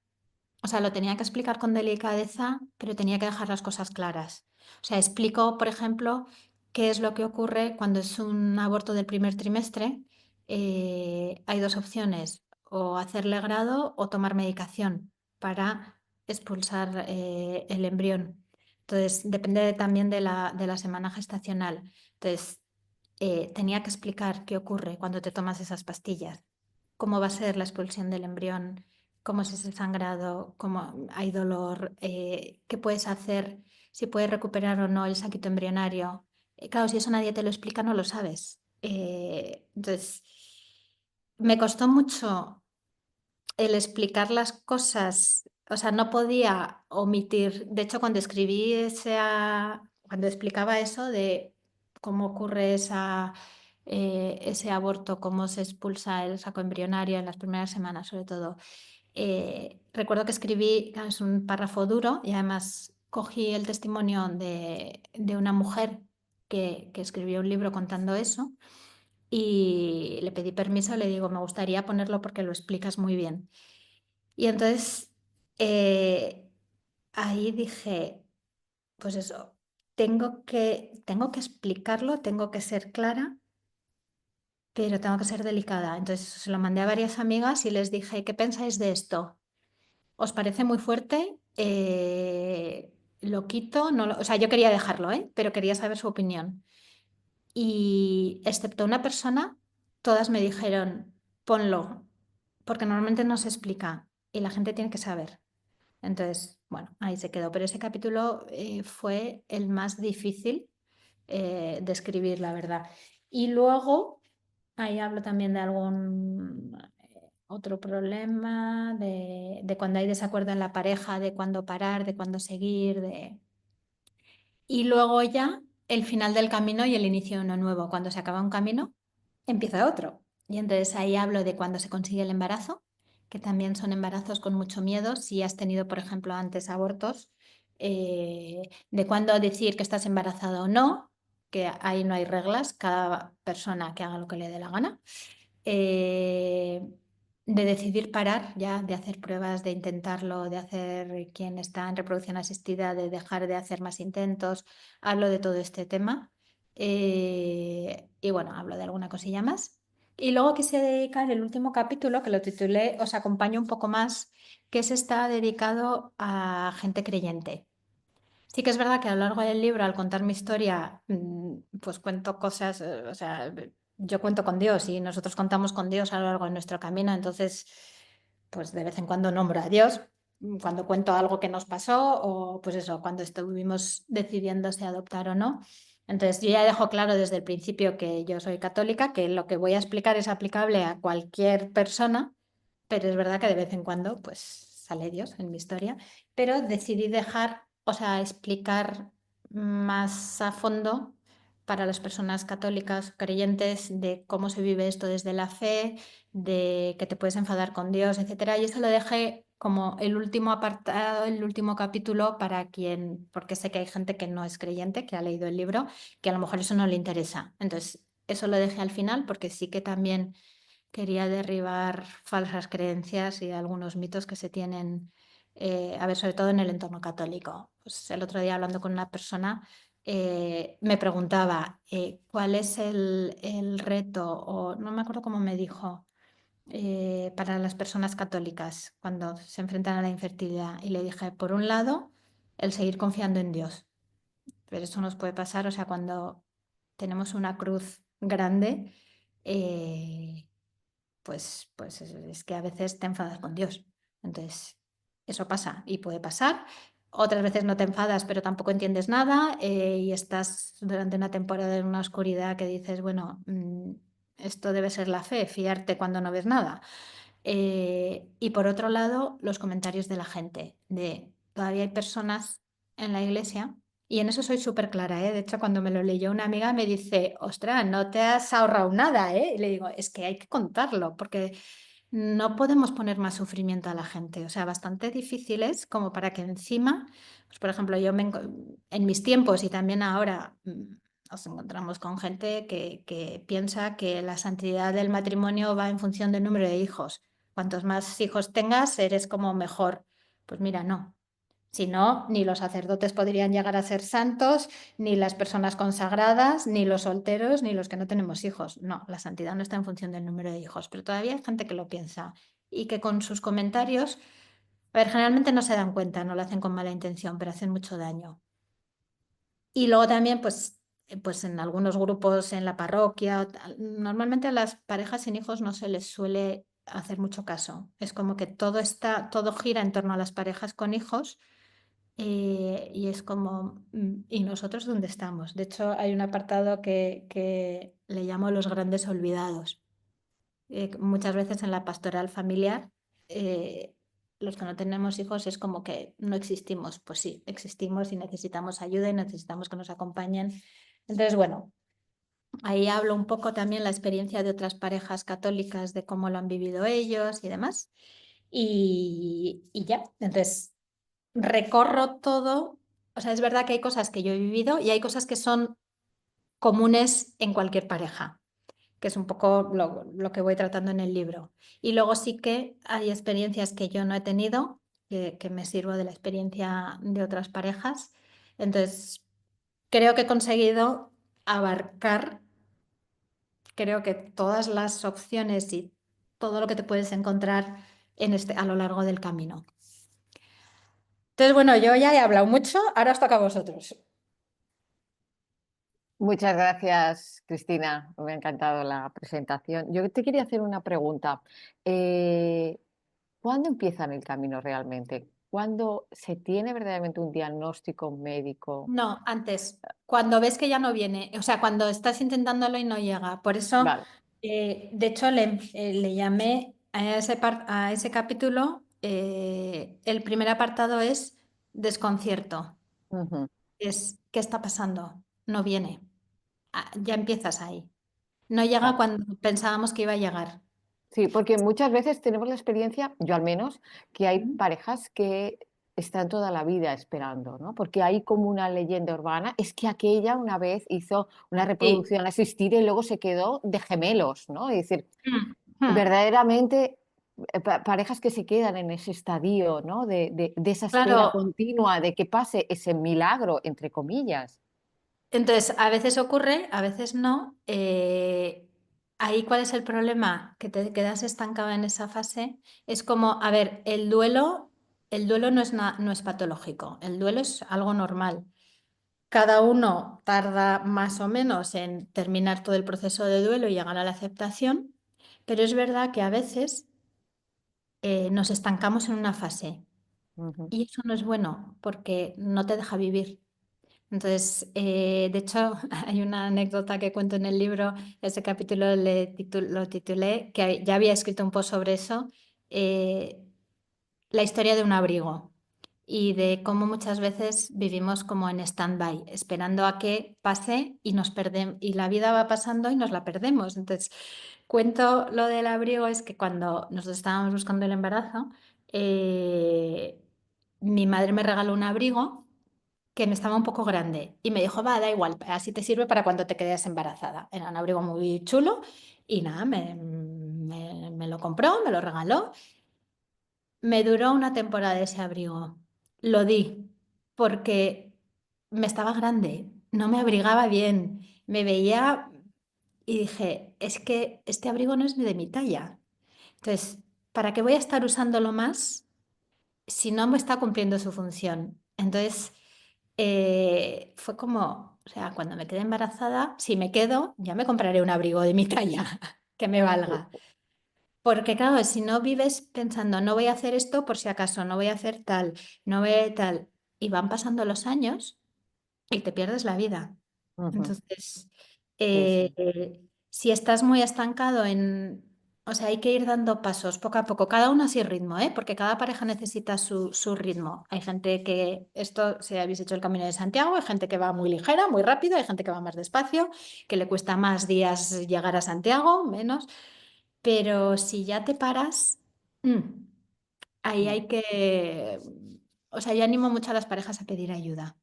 o sea, lo tenía que explicar con delicadeza, pero tenía que dejar las cosas claras. O sea, explico, por ejemplo, qué es lo que ocurre cuando es un aborto del primer trimestre. Hay dos opciones, o hacerle grado o tomar medicación para expulsar el embrión. Entonces, depende también de la semana gestacional. Entonces, tenía que explicar qué ocurre cuando te tomas esas pastillas, cómo va a ser la expulsión del embrión, cómo es ese sangrado, cómo hay dolor, qué puedes hacer, si puedes recuperar o no el saquito embrionario. Claro, si eso nadie te lo explica, no lo sabes. Entonces, me costó mucho el explicar las cosas, o sea, no podía omitir. De hecho, cuando escribí cuando explicaba eso de cómo ocurre ese aborto, cómo se expulsa el saco embrionario en las primeras semanas, sobre todo, recuerdo que escribí, claro, es un párrafo duro y además cogí el testimonio de una mujer que escribió un libro contando eso. Y le pedí permiso, le digo, me gustaría ponerlo porque lo explicas muy bien. Y entonces eh, ahí dije, pues eso, tengo que explicarlo, tengo que ser clara, pero tengo que ser delicada. Entonces se lo mandé a varias amigas y les dije, ¿qué pensáis de esto? ¿Os parece muy fuerte? ¿Lo quito? No o sea, yo quería dejarlo, ¿eh? Pero quería saber su opinión. Y excepto una persona, todas me dijeron, ponlo, porque normalmente no se explica y la gente tiene que saber. Entonces, bueno, ahí se quedó. Pero ese capítulo fue el más difícil de escribir, la verdad. Y luego, ahí hablo también de algún otro problema, de cuando hay desacuerdo en la pareja, de cuándo parar, de cuándo seguir, y luego ya el final del camino y el inicio de uno nuevo. Cuando se acaba un camino, empieza otro. Y entonces ahí hablo de cuando se consigue el embarazo, que también son embarazos con mucho miedo. Si has tenido, por ejemplo, antes abortos, de cuándo decir que estás embarazada o no, que ahí no hay reglas, cada persona que haga lo que le dé la gana. eh, de decidir parar ya, de hacer pruebas, de intentarlo, de hacer quien está en reproducción asistida, de dejar de hacer más intentos. Hablo de todo este tema. Y bueno, hablo de alguna cosilla más. Y luego quise dedicar el último capítulo, que lo titulé Os acompaño un poco más, que ese está dedicado a gente creyente. Sí que es verdad que a lo largo del libro, al contar mi historia, pues cuento cosas, o sea, yo cuento con Dios y nosotros contamos con Dios a lo largo de nuestro camino, entonces, pues de vez en cuando nombro a Dios cuando cuento algo que nos pasó o pues eso, cuando estuvimos decidiendo si adoptar o no. Entonces, yo ya dejo claro desde el principio que yo soy católica, que lo que voy a explicar es aplicable a cualquier persona, pero es verdad que de vez en cuando, pues sale Dios en mi historia, pero decidí dejar, o sea, explicar más a fondo para las personas católicas creyentes de cómo se vive esto desde la fe, de que te puedes enfadar con Dios, etcétera. Y eso lo dejé como el último apartado, el último capítulo para quien, porque sé que hay gente que no es creyente, que ha leído el libro, que a lo mejor eso no le interesa. Entonces, eso lo dejé al final porque sí que también quería derribar falsas creencias y algunos mitos que se tienen, a ver, sobre todo en el entorno católico. Pues el otro día hablando con una persona me preguntaba cuál es el reto, o no me acuerdo cómo me dijo, para las personas católicas cuando se enfrentan a la infertilidad. Y le dije, por un lado, el seguir confiando en Dios. Pero eso nos puede pasar, o sea, cuando tenemos una cruz grande. eh, pues es que a veces te enfadas con Dios. Entonces, eso pasa y puede pasar. Otras veces no te enfadas, pero tampoco entiendes nada y estás durante una temporada en una oscuridad que dices, bueno, esto debe ser la fe, fiarte cuando no ves nada. Y por otro lado, los comentarios de la gente, de todavía hay personas en la iglesia, y en eso soy súper clara, ¿eh? De hecho, cuando me lo leyó una amiga me dice, ostras, no te has ahorrado nada, ¿eh? Y le digo, es que hay que contarlo, porque no podemos poner más sufrimiento a la gente, o sea, bastante difícil es como para que encima, pues por ejemplo, en mis tiempos y también ahora nos encontramos con gente que piensa que la santidad del matrimonio va en función del número de hijos. Cuantos más hijos tengas, eres como mejor. Pues mira, no. Si no, ni los sacerdotes podrían llegar a ser santos, ni las personas consagradas, ni los solteros, ni los que no tenemos hijos. No, la santidad no está en función del número de hijos, pero todavía hay gente que lo piensa y que con sus comentarios, a ver, generalmente no se dan cuenta, no lo hacen con mala intención, pero hacen mucho daño. Y luego también, pues en algunos grupos en la parroquia, normalmente a las parejas sin hijos no se les suele hacer mucho caso. Es como que todo gira en torno a las parejas con hijos y es como, ¿y nosotros dónde estamos? De hecho, hay un apartado que le llamo los grandes olvidados. Muchas veces en la pastoral familiar, eh, los que no tenemos hijos es como que no existimos. Pues sí, existimos y necesitamos ayuda y necesitamos que nos acompañen. Entonces, bueno, ahí hablo un poco también la experiencia de otras parejas católicas, de cómo lo han vivido ellos y demás. Y ya, entonces recorro todo. O sea, es verdad que hay cosas que yo he vivido y hay cosas que son comunes en cualquier pareja, que es un poco lo que voy tratando en el libro. Y luego sí que hay experiencias que yo no he tenido, que me sirvo de la experiencia de otras parejas. Entonces, creo que he conseguido abarcar, creo que todas las opciones y todo lo que te puedes encontrar a lo largo del camino. Entonces, bueno, yo ya he hablado mucho, ahora os toca a vosotros. Muchas gracias, Cristina. Me ha encantado la presentación. Yo te quería hacer una pregunta. Eh, ¿Cuándo empiezan el camino realmente? ¿Cuándo se tiene verdaderamente un diagnóstico médico? No, antes, cuando ves que ya no viene, o sea, cuando estás intentándolo y no llega. Por eso, Vale. de hecho, le llamé a ese capítulo, el primer apartado es desconcierto, Ujú. es ¿qué está pasando? No viene. Ya empiezas ahí. No llega Vale. cuando pensábamos que iba a llegar. Sí, porque muchas veces tenemos la experiencia, yo al menos, que hay Ujú. parejas que están toda la vida esperando, ¿no? Porque hay como una leyenda urbana, es que aquella una vez hizo una Sí. reproducción asistida y luego se quedó de gemelos, ¿no? Es decir, Mm, mm. verdaderamente parejas que se quedan en ese estadio, ¿no? De esa espera Claro, continua de que pase ese milagro, entre comillas. Entonces, a veces ocurre, a veces no. Ahí, ¿cuál es el problema? Que te quedas estancado en esa fase. Es como, a ver, el duelo no es patológico, el duelo es algo normal. Cada uno tarda más o menos en terminar todo el proceso de duelo y llegar a la aceptación, pero es verdad que a veces nos estancamos en una fase Ujú. y eso no es bueno porque no te deja vivir. Entonces, de hecho, hay una anécdota que cuento en el libro, ese capítulo lo titulé, que ya había escrito un post sobre eso, eh, la historia de un abrigo y de cómo muchas veces vivimos como en stand-by, esperando a que pase y nos perdemos, y la vida va pasando y nos la perdemos. Entonces, cuento lo del abrigo, es que cuando nosotros estábamos buscando el embarazo, eh, mi madre me regaló un abrigo que me estaba un poco grande y me dijo, va, da igual, así te sirve para cuando te quedes embarazada. Era un abrigo muy chulo y nada, me lo compró, me lo regaló. Me duró una temporada ese abrigo. Lo di porque me estaba grande, no me abrigaba bien, me veía y dije, es que este abrigo no es de mi talla. Entonces, ¿para qué voy a estar usándolo más si no me está cumpliendo su función? Entonces, fue como, o sea, cuando me quedé embarazada, si me quedo, ya me compraré un abrigo de mi talla que me valga. Porque claro, si no vives pensando, no voy a hacer esto por si acaso, no voy a hacer tal, no voy a tal, y van pasando los años y te pierdes la vida. Ujú. Entonces, Sí, sí. si estás muy estancado o sea, hay que ir dando pasos poco a poco, cada uno a su ritmo, ¿eh? Porque cada pareja necesita su ritmo. Hay gente que, esto, si habéis hecho el Camino de Santiago, hay gente que va muy ligera, muy rápido, hay gente que va más despacio, que le cuesta más días llegar a Santiago, menos. Pero si ya te paras, mm, ahí Mm. hay que, o sea, yo animo mucho a las parejas a pedir ayuda,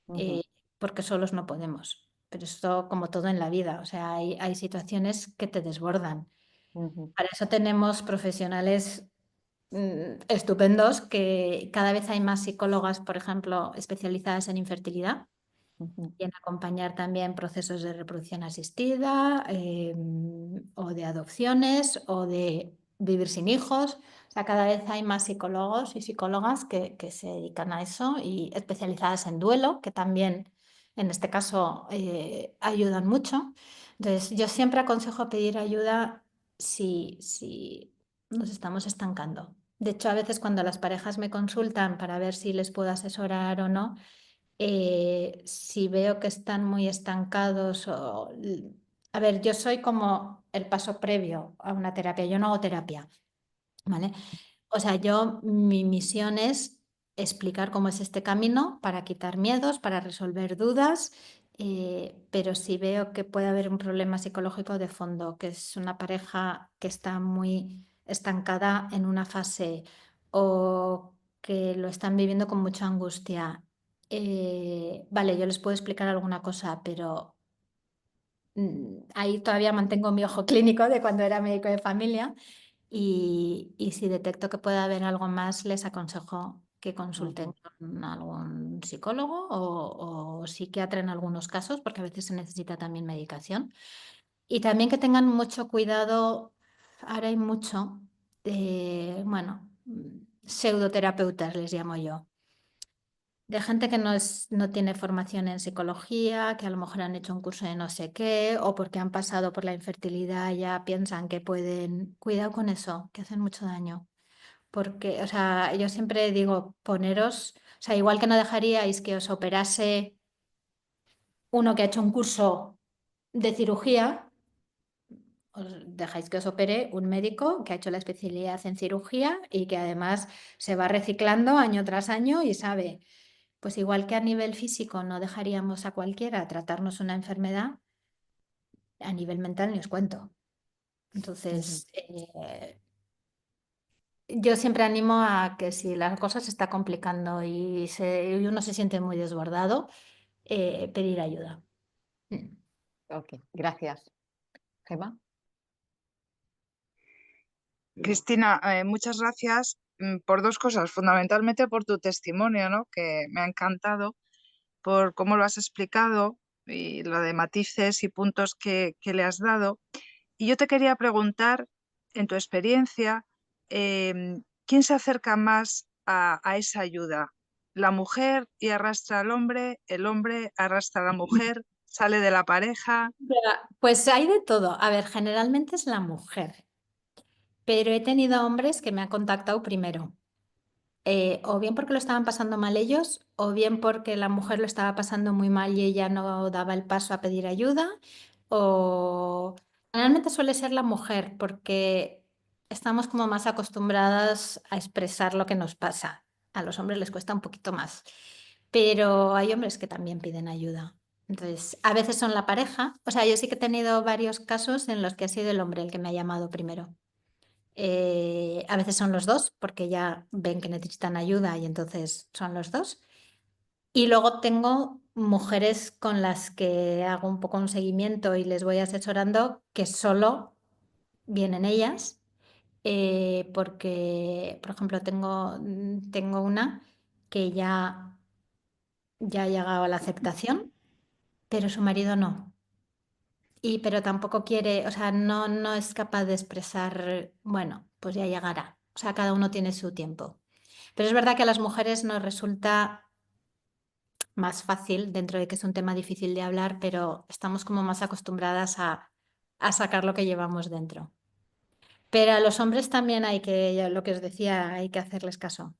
Ujú. eh, porque solos no podemos. Pero esto, como todo en la vida, o sea, hay situaciones que te desbordan. Ujú. Para eso tenemos profesionales estupendos, que cada vez hay más psicólogas, por ejemplo, especializadas en infertilidad Ujú. y en acompañar también procesos de reproducción asistida, o de adopciones o de vivir sin hijos. O sea, cada vez hay más psicólogos y psicólogas que se dedican a eso y especializadas en duelo, que también en este caso ayudan mucho. Entonces, yo siempre aconsejo pedir ayuda si nos estamos estancando. De hecho, a veces cuando las parejas me consultan para ver si les puedo asesorar o no, si veo que están muy estancados A ver, yo soy como el paso previo a una terapia, yo no hago terapia, ¿vale? O sea, mi misión es explicar cómo es este camino para quitar miedos, para resolver dudas, pero si veo que puede haber un problema psicológico de fondo, que es una pareja que está muy estancada en una fase o que lo están viviendo con mucha angustia, vale, yo les puedo explicar alguna cosa, pero ahí todavía mantengo mi ojo clínico de cuando era médico de familia. Y si detecto que puede haber algo más, les aconsejo que consulten Ujú. con algún psicólogo o psiquiatra en algunos casos, porque a veces se necesita también medicación. Y también que tengan mucho cuidado, ahora hay mucho de, bueno, pseudoterapeutas les llamo yo, de gente que no tiene formación en psicología, que a lo mejor han hecho un curso de no sé qué, o porque han pasado por la infertilidad ya piensan que pueden. Cuidado con eso, que hacen mucho daño. Porque, o sea, yo siempre digo, poneros, o sea, igual que no dejaríais que os operase uno que ha hecho un curso de cirugía, os dejáis que os opere un médico que ha hecho la especialidad en cirugía y que además se va reciclando año tras año y sabe. Pues igual que a nivel físico no dejaríamos a cualquiera tratarnos una enfermedad, a nivel mental ni os cuento. Entonces, Ujú. yo siempre animo a que si la cosa se está complicando y uno se siente muy desbordado, pedir ayuda. Mm. Ok, gracias. Gemma. Cristina, muchas gracias por dos cosas, fundamentalmente por tu testimonio, ¿no? Que me ha encantado, por cómo lo has explicado, y lo de matices y puntos que le has dado. Y yo te quería preguntar, en tu experiencia, ¿quién se acerca más a esa ayuda? ¿La mujer y arrastra al hombre? ¿El hombre arrastra a la mujer? ¿Sale de la pareja? Pues hay de todo. A ver, generalmente es la mujer, pero he tenido hombres que me han contactado primero. O bien porque lo estaban pasando mal ellos, o bien porque la mujer lo estaba pasando muy mal y ella no daba el paso a pedir ayuda, o generalmente suele ser la mujer porque estamos como más acostumbradas a expresar lo que nos pasa. A los hombres les cuesta un poquito más, pero hay hombres que también piden ayuda. Entonces, a veces son la pareja. O sea, yo sí que he tenido varios casos en los que ha sido el hombre el que me ha llamado primero. A veces son los dos, porque ya ven que necesitan ayuda y entonces son los dos. Y luego tengo mujeres con las que hago un poco un seguimiento y les voy asesorando, que solo vienen ellas, porque, por ejemplo, tengo una que ya ha llegado a la aceptación, pero su marido no. Pero tampoco quiere, o sea, no es capaz de expresar, bueno, pues ya llegará. O sea, cada uno tiene su tiempo. Pero es verdad que a las mujeres nos resulta más fácil, dentro de que es un tema difícil de hablar, pero estamos como más acostumbradas a sacar lo que llevamos dentro. Pero a los hombres también hay que, ya lo que os decía, hay que hacerles caso.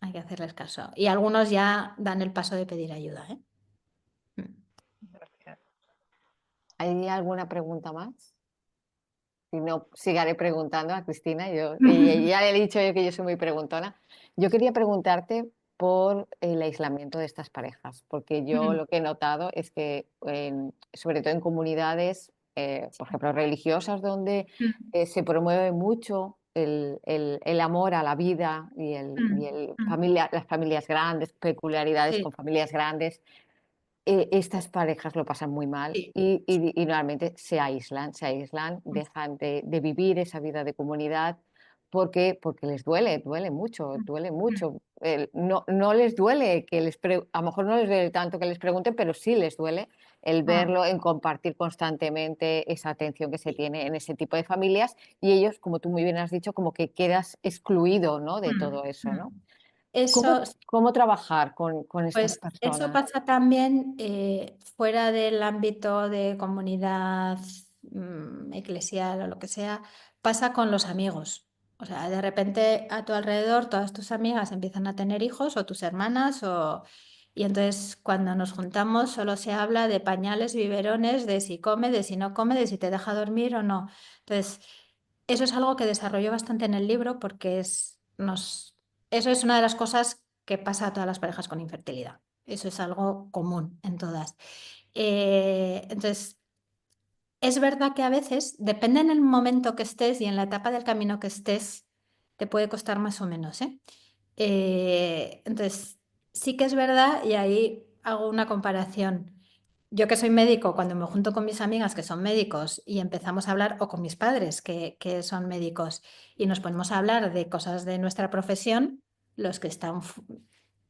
Hay que hacerles caso. Y algunos ya dan el paso de pedir ayuda, ¿eh? ¿Hay alguna pregunta más? Si no, sigaré preguntando a Cristina. Y ya le he dicho yo que yo soy muy preguntona. Yo quería preguntarte por el aislamiento de estas parejas, porque yo lo que he notado es que, sobre todo en comunidades, por ejemplo, religiosas, donde se promueve mucho el amor a la vida y las familias grandes, peculiaridades Sí, con familias grandes, estas parejas lo pasan muy mal sí. y normalmente se aíslan, dejan de vivir esa vida de comunidad porque les duele mucho, duele mucho. No les duele a lo mejor no les duele tanto que les pregunten, pero sí les duele el verlo, en compartir constantemente esa atención que se tiene en ese tipo de familias y ellos, como tú muy bien has dicho, como que quedas excluido, ¿no?, de todo eso, ¿no? Eso, ¿Cómo trabajar con estas pues eso personas? pasa también fuera del ámbito de comunidad eclesial o lo que sea, pasa con los amigos. O sea, de repente a tu alrededor todas tus amigas empiezan a tener hijos o tus hermanas y entonces cuando nos juntamos solo se habla de pañales, biberones, de si come, de si no come, de si te deja dormir o no. Entonces, eso es algo que desarrolló bastante en el libro porque eso es una de las cosas que pasa a todas las parejas con infertilidad. Eso es algo común en todas. Entonces, es verdad que a veces, depende en el momento que estés y en la etapa del camino que estés, te puede costar más o menos, ¿eh? Entonces, sí que es verdad y ahí hago una comparación. Yo que soy médico, cuando me junto con mis amigas que son médicos y empezamos a hablar, o con mis padres que son médicos, y nos ponemos a hablar de cosas de nuestra profesión, los que están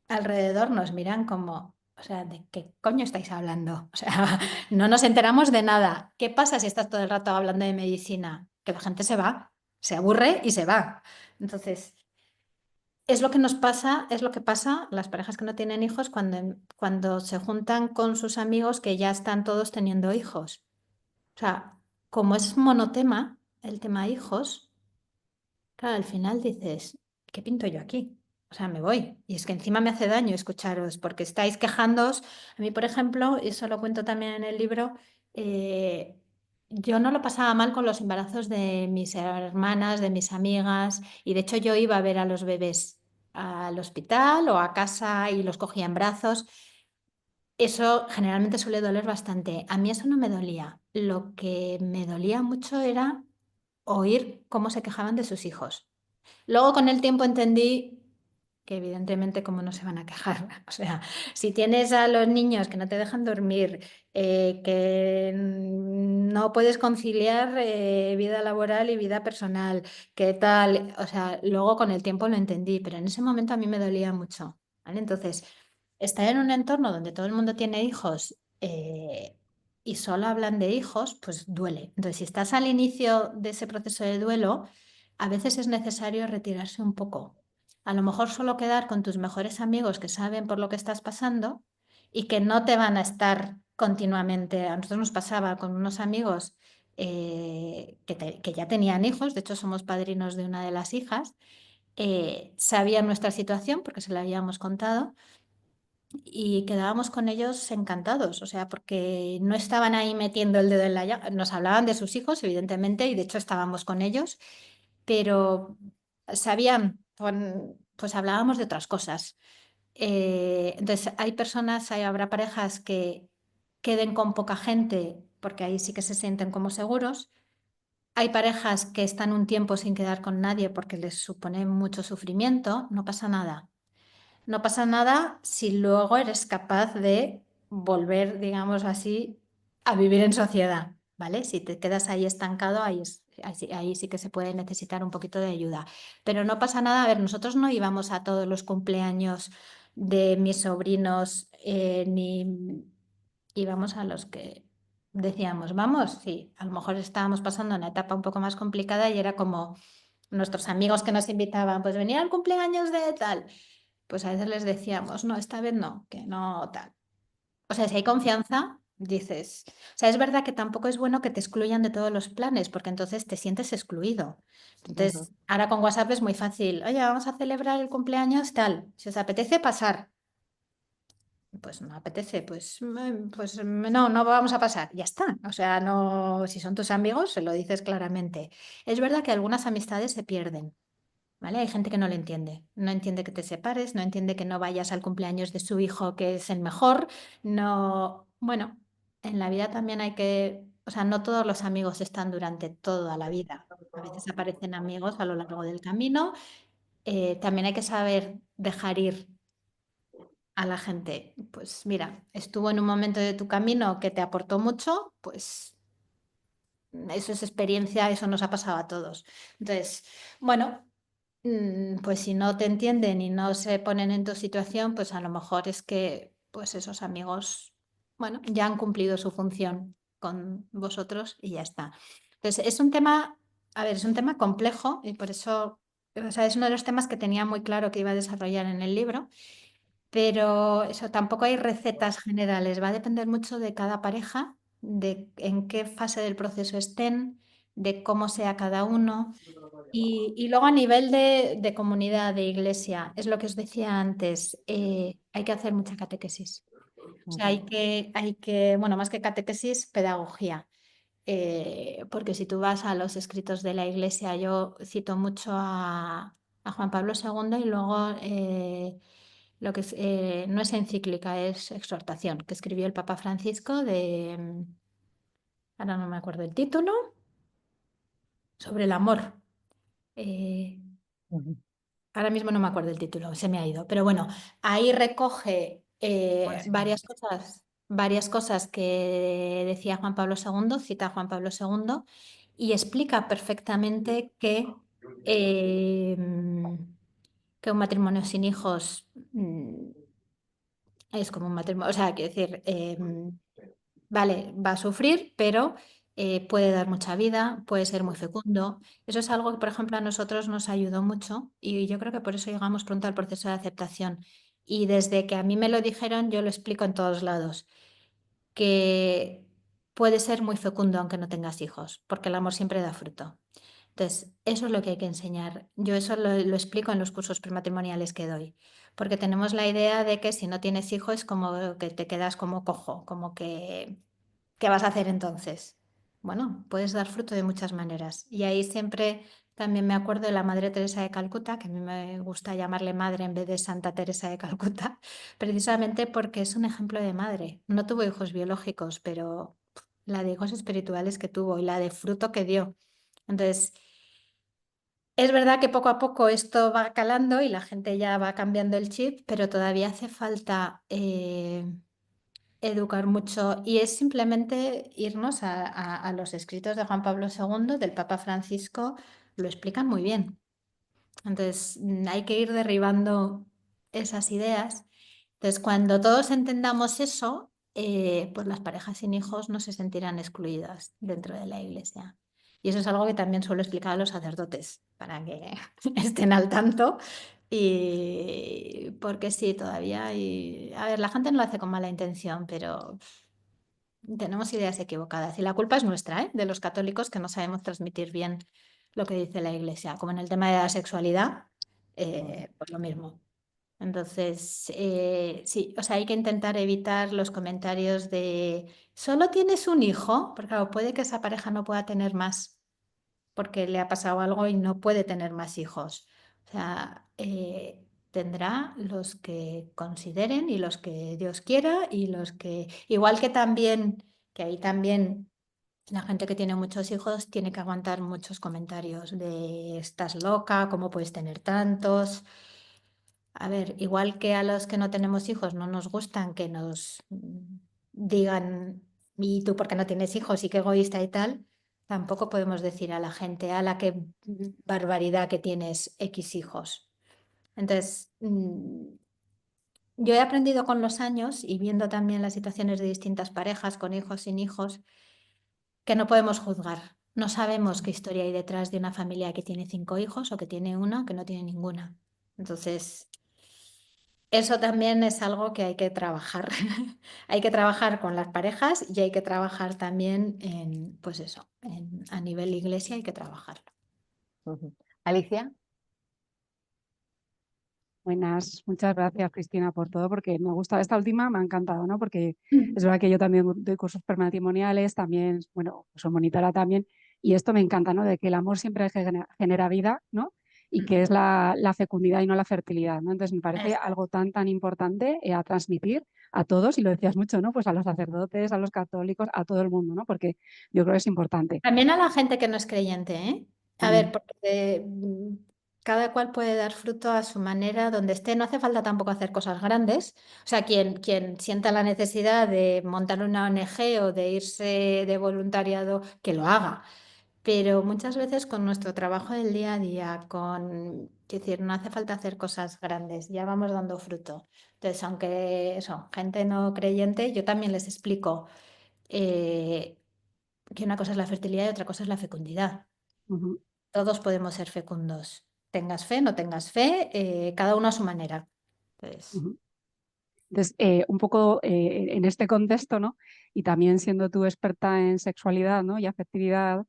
alrededor nos miran como, o sea, ¿de qué coño estáis hablando? O sea, no nos enteramos de nada. ¿Qué pasa si estás todo el rato hablando de medicina? Que la gente se va, se aburre y se va. Entonces, es lo que nos pasa, es lo que pasa las parejas que no tienen hijos cuando se juntan con sus amigos que ya están todos teniendo hijos. O sea, como es monotema, el tema hijos, claro, al final dices, ¿qué pinto yo aquí? O sea, me voy. Y es que encima me hace daño escucharos porque estáis quejándoos. A mí, por ejemplo, y eso lo cuento también en el libro, eh, yo no lo pasaba mal con los embarazos de mis hermanas, de mis amigas, y de hecho yo iba a ver a los bebés al hospital o a casa y los cogía en brazos. Eso generalmente suele doler bastante. A mí eso no me dolía. Lo que me dolía mucho era oír cómo se quejaban de sus hijos. Luego con el tiempo entendí que evidentemente cómo no se van a quejar. O sea, si tienes a los niños que no te dejan dormir, que no puedes conciliar vida laboral y vida personal, ¿qué tal? O sea, luego con el tiempo lo entendí, pero en ese momento a mí me dolía mucho. ¿Vale? Entonces, estar en un entorno donde todo el mundo tiene hijos eh, y solo hablan de hijos, pues duele. Entonces, si estás al inicio de ese proceso de duelo, a veces es necesario retirarse un poco. A lo mejor solo quedar con tus mejores amigos que saben por lo que estás pasando y que no te van a estar continuamente. A nosotros nos pasaba con unos amigos que ya tenían hijos, de hecho somos padrinos de una de las hijas, sabían nuestra situación porque se la habíamos contado y quedábamos con ellos encantados, o sea, porque no estaban ahí metiendo el dedo en la llaga. Nos hablaban de sus hijos, evidentemente, y de hecho estábamos con ellos, pero sabían, pues hablábamos de otras cosas. Entonces, hay personas, habrá parejas que queden con poca gente, porque ahí sí que se sienten como seguros. Hay parejas que están un tiempo sin quedar con nadie porque les supone mucho sufrimiento, no pasa nada. No pasa nada si luego eres capaz de volver, digamos así, a vivir en sociedad, ¿vale? Si te quedas ahí estancado, ahí sí que se puede necesitar un poquito de ayuda. Pero no pasa nada. A ver, nosotros no íbamos a todos los cumpleaños de mis sobrinos, ni íbamos a los que decíamos, vamos, sí, a lo mejor estábamos pasando una etapa un poco más complicada y era como nuestros amigos que nos invitaban, pues venía al cumpleaños de tal. Pues a veces les decíamos, no, esta vez no, que no tal. O sea, si hay confianza, dices. O sea, es verdad que tampoco es bueno que te excluyan de todos los planes, porque entonces te sientes excluido. Ujú. Entonces, ahora con WhatsApp es muy fácil. Oye, vamos a celebrar el cumpleaños tal. Si os apetece pasar, pues no apetece, no, no vamos a pasar. Ya está. O sea, no, si son tus amigos, se lo dices claramente. Es verdad que algunas amistades se pierden. ¿Vale? Hay gente que no lo entiende, no entiende que te separes, no entiende que no vayas al cumpleaños de su hijo, que es el mejor, no, bueno, en la vida también hay que, o sea, no todos los amigos están durante toda la vida, a veces aparecen amigos a lo largo del camino, también hay que saber dejar ir a la gente, pues mira, estuvo en un momento de tu camino que te aportó mucho, pues eso es experiencia, eso nos ha pasado a todos. Entonces, bueno. Pues si no te entienden y no se ponen en tu situación, pues a lo mejor es que pues esos amigos, bueno, ya han cumplido su función con vosotros y ya está. Entonces, es un tema, a ver, es un tema complejo y por eso, o sea, es uno de los temas que tenía muy claro que iba a desarrollar en el libro, pero eso tampoco hay recetas generales, va a depender mucho de cada pareja, de en qué fase del proceso estén, de cómo sea cada uno. Y luego a nivel de comunidad, de iglesia, es lo que os decía antes, hay que hacer mucha catequesis. O sea, Ujú. bueno, más que catequesis, pedagogía. Porque si tú vas a los escritos de la iglesia, yo cito mucho a Juan Pablo II y luego lo que no es encíclica, es exhortación, que escribió el Papa Francisco ahora no me acuerdo el título, sobre el amor. Eh, Ujú. Ahora mismo no me acuerdo el título, se me ha ido, pero bueno, ahí recoge varias cosas que decía Juan Pablo II, cita a Juan Pablo II, y explica perfectamente eh, que un matrimonio sin hijos es como un matrimonio, o sea, quiero decir, vale, va a sufrir, pero puede dar mucha vida, puede ser muy fecundo. Eso es algo que, por ejemplo, a nosotros nos ayudó mucho y yo creo que por eso llegamos pronto al proceso de aceptación. Y desde que a mí me lo dijeron, yo lo explico en todos lados, que puede ser muy fecundo aunque no tengas hijos, porque el amor siempre da fruto. Entonces, eso es lo que hay que enseñar. Yo eso lo explico en los cursos prematrimoniales que doy, porque tenemos la idea de que si no tienes hijos es como que te quedas como cojo, como que, ¿qué vas a hacer entonces? Bueno, puedes dar fruto de muchas maneras. Y ahí siempre también me acuerdo de la Madre Teresa de Calcuta, que a mí me gusta llamarle madre en vez de Santa Teresa de Calcuta, precisamente porque es un ejemplo de madre. No tuvo hijos biológicos, pero la de hijos espirituales que tuvo y la de fruto que dio. Entonces, es verdad que poco a poco esto va calando y la gente ya va cambiando el chip, pero todavía hace falta educar mucho y es simplemente irnos a los escritos de Juan Pablo II, del Papa Francisco, lo explican muy bien. Entonces, hay que ir derribando esas ideas. Entonces, cuando todos entendamos eso, pues las parejas sin hijos no se sentirán excluidas dentro de la iglesia. Y eso es algo que también suelo explicar a los sacerdotes para que estén al tanto. Y porque sí, todavía hay... A ver, la gente no lo hace con mala intención, pero tenemos ideas equivocadas. Y la culpa es nuestra, ¿eh? De los católicos que no sabemos transmitir bien lo que dice la iglesia. Como en el tema de la sexualidad, pues lo mismo. Entonces, sí, o sea, hay que intentar evitar los comentarios de ¿solo tienes un hijo? Porque claro, puede que esa pareja no pueda tener más porque le ha pasado algo y no puede tener más hijos. O sea, tendrá los que consideren y los que Dios quiera y los que, igual que también, que ahí también la gente que tiene muchos hijos tiene que aguantar muchos comentarios de estás loca, ¿cómo puedes tener tantos? A ver, igual que a los que no tenemos hijos no nos gustan que nos digan, ¿y tú por qué no tienes hijos y qué egoísta y tal? Tampoco podemos decir a la gente, a la qué barbaridad que tienes X hijos. Entonces, yo he aprendido con los años y viendo también las situaciones de distintas parejas con hijos sin hijos, que no podemos juzgar. No sabemos qué historia hay detrás de una familia que tiene 5 hijos o que tiene uno que no tiene ninguna. Entonces, eso también es algo que hay que trabajar. Hay que trabajar con las parejas y hay que trabajar también en, pues eso, a nivel iglesia hay que trabajarlo. Ujú. Alicia. Buenas, muchas gracias Cristina por todo, porque me ha gustado esta última, me ha encantado, ¿no? Porque es verdad que yo también doy cursos prematrimoniales, también, bueno, soy monitora también, y esto me encanta, ¿no? De que el amor siempre genera vida, ¿no? Y que es la fecundidad y no la fertilidad, ¿no? Entonces me parece Eso. algo tan importante a transmitir a todos, y lo decías mucho, ¿no? Pues a los sacerdotes, a los católicos, a todo el mundo, ¿no? Porque yo creo que es importante. También a la gente que no es creyente, ¿eh? A ver, También. porque cada cual puede dar fruto a su manera, donde esté. No hace falta tampoco hacer cosas grandes. O sea, quien sienta la necesidad de montar una ONG o de irse de voluntariado, que lo haga. Pero muchas veces con nuestro trabajo del día a día, quiero decir, no hace falta hacer cosas grandes, ya vamos dando fruto. Entonces, aunque son gente no creyente, yo también les explico eh, que una cosa es la fertilidad y otra cosa es la fecundidad. Ujú, Todos podemos ser fecundos. Tengas fe, no tengas fe, cada uno a su manera. Entonces, ujú. Entonces, un poco en este contexto, ¿no? Y también siendo tú experta en sexualidad, ¿no? Y afectividad,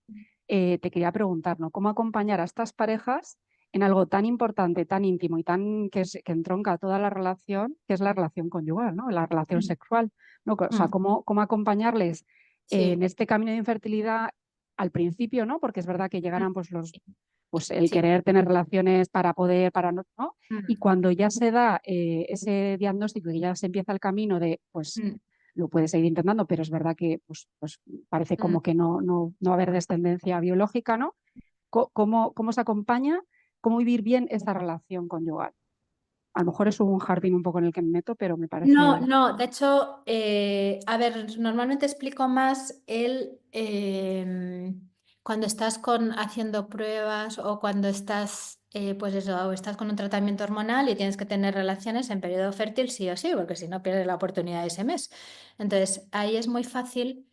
te quería preguntar, ¿no? ¿Cómo acompañar a estas parejas en algo tan importante, tan íntimo y que entronca toda la relación, que es la relación conyugal, ¿no? La relación sexual, ¿no? O sea, ¿cómo acompañarles en sí, este camino de infertilidad al principio, ¿no? Porque es verdad que llegarán pues el sí. querer tener relaciones para no, ¿no? Y cuando ya se da ese diagnóstico y ya se empieza el camino de, pues lo puedes seguir intentando, pero es verdad que pues parece como que no va a haber descendencia biológica, ¿no? ¿Cómo se acompaña? ¿Cómo vivir bien esa relación conyugal? A lo mejor es un jardín un poco en el que me meto, pero me No, parece... no, de hecho, a ver, normalmente explico más cuando estás haciendo pruebas o cuando estás, pues eso, o estás con un tratamiento hormonal y tienes que tener relaciones en periodo fértil sí o sí, porque si no pierdes la oportunidad de ese mes. Entonces, ahí es muy fácil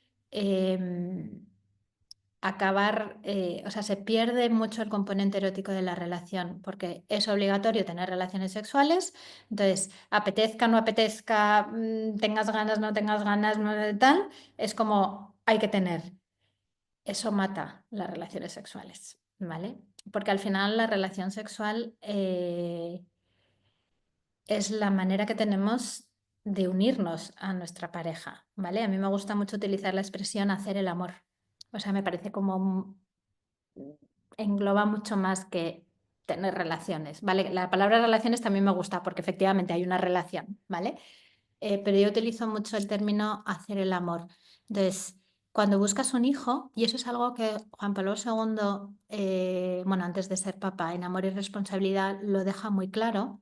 acabar, o sea, se pierde mucho el componente erótico de la relación, porque es obligatorio tener relaciones sexuales, entonces, apetezca, no apetezca, tengas ganas, no tengas ganas, no tal, es como hay que tener. Eso mata las relaciones sexuales, ¿vale? Porque al final la relación sexual es la manera que tenemos de unirnos a nuestra pareja, ¿vale? A mí me gusta mucho utilizar la expresión hacer el amor. O sea, me parece como engloba mucho más que tener relaciones, ¿vale? La palabra relaciones también me gusta porque efectivamente hay una relación, ¿vale? Pero yo utilizo mucho el término hacer el amor. Entonces, cuando buscas un hijo, y eso es algo que Juan Pablo II, bueno, antes de ser papa, en Amor y Responsabilidad lo deja muy claro,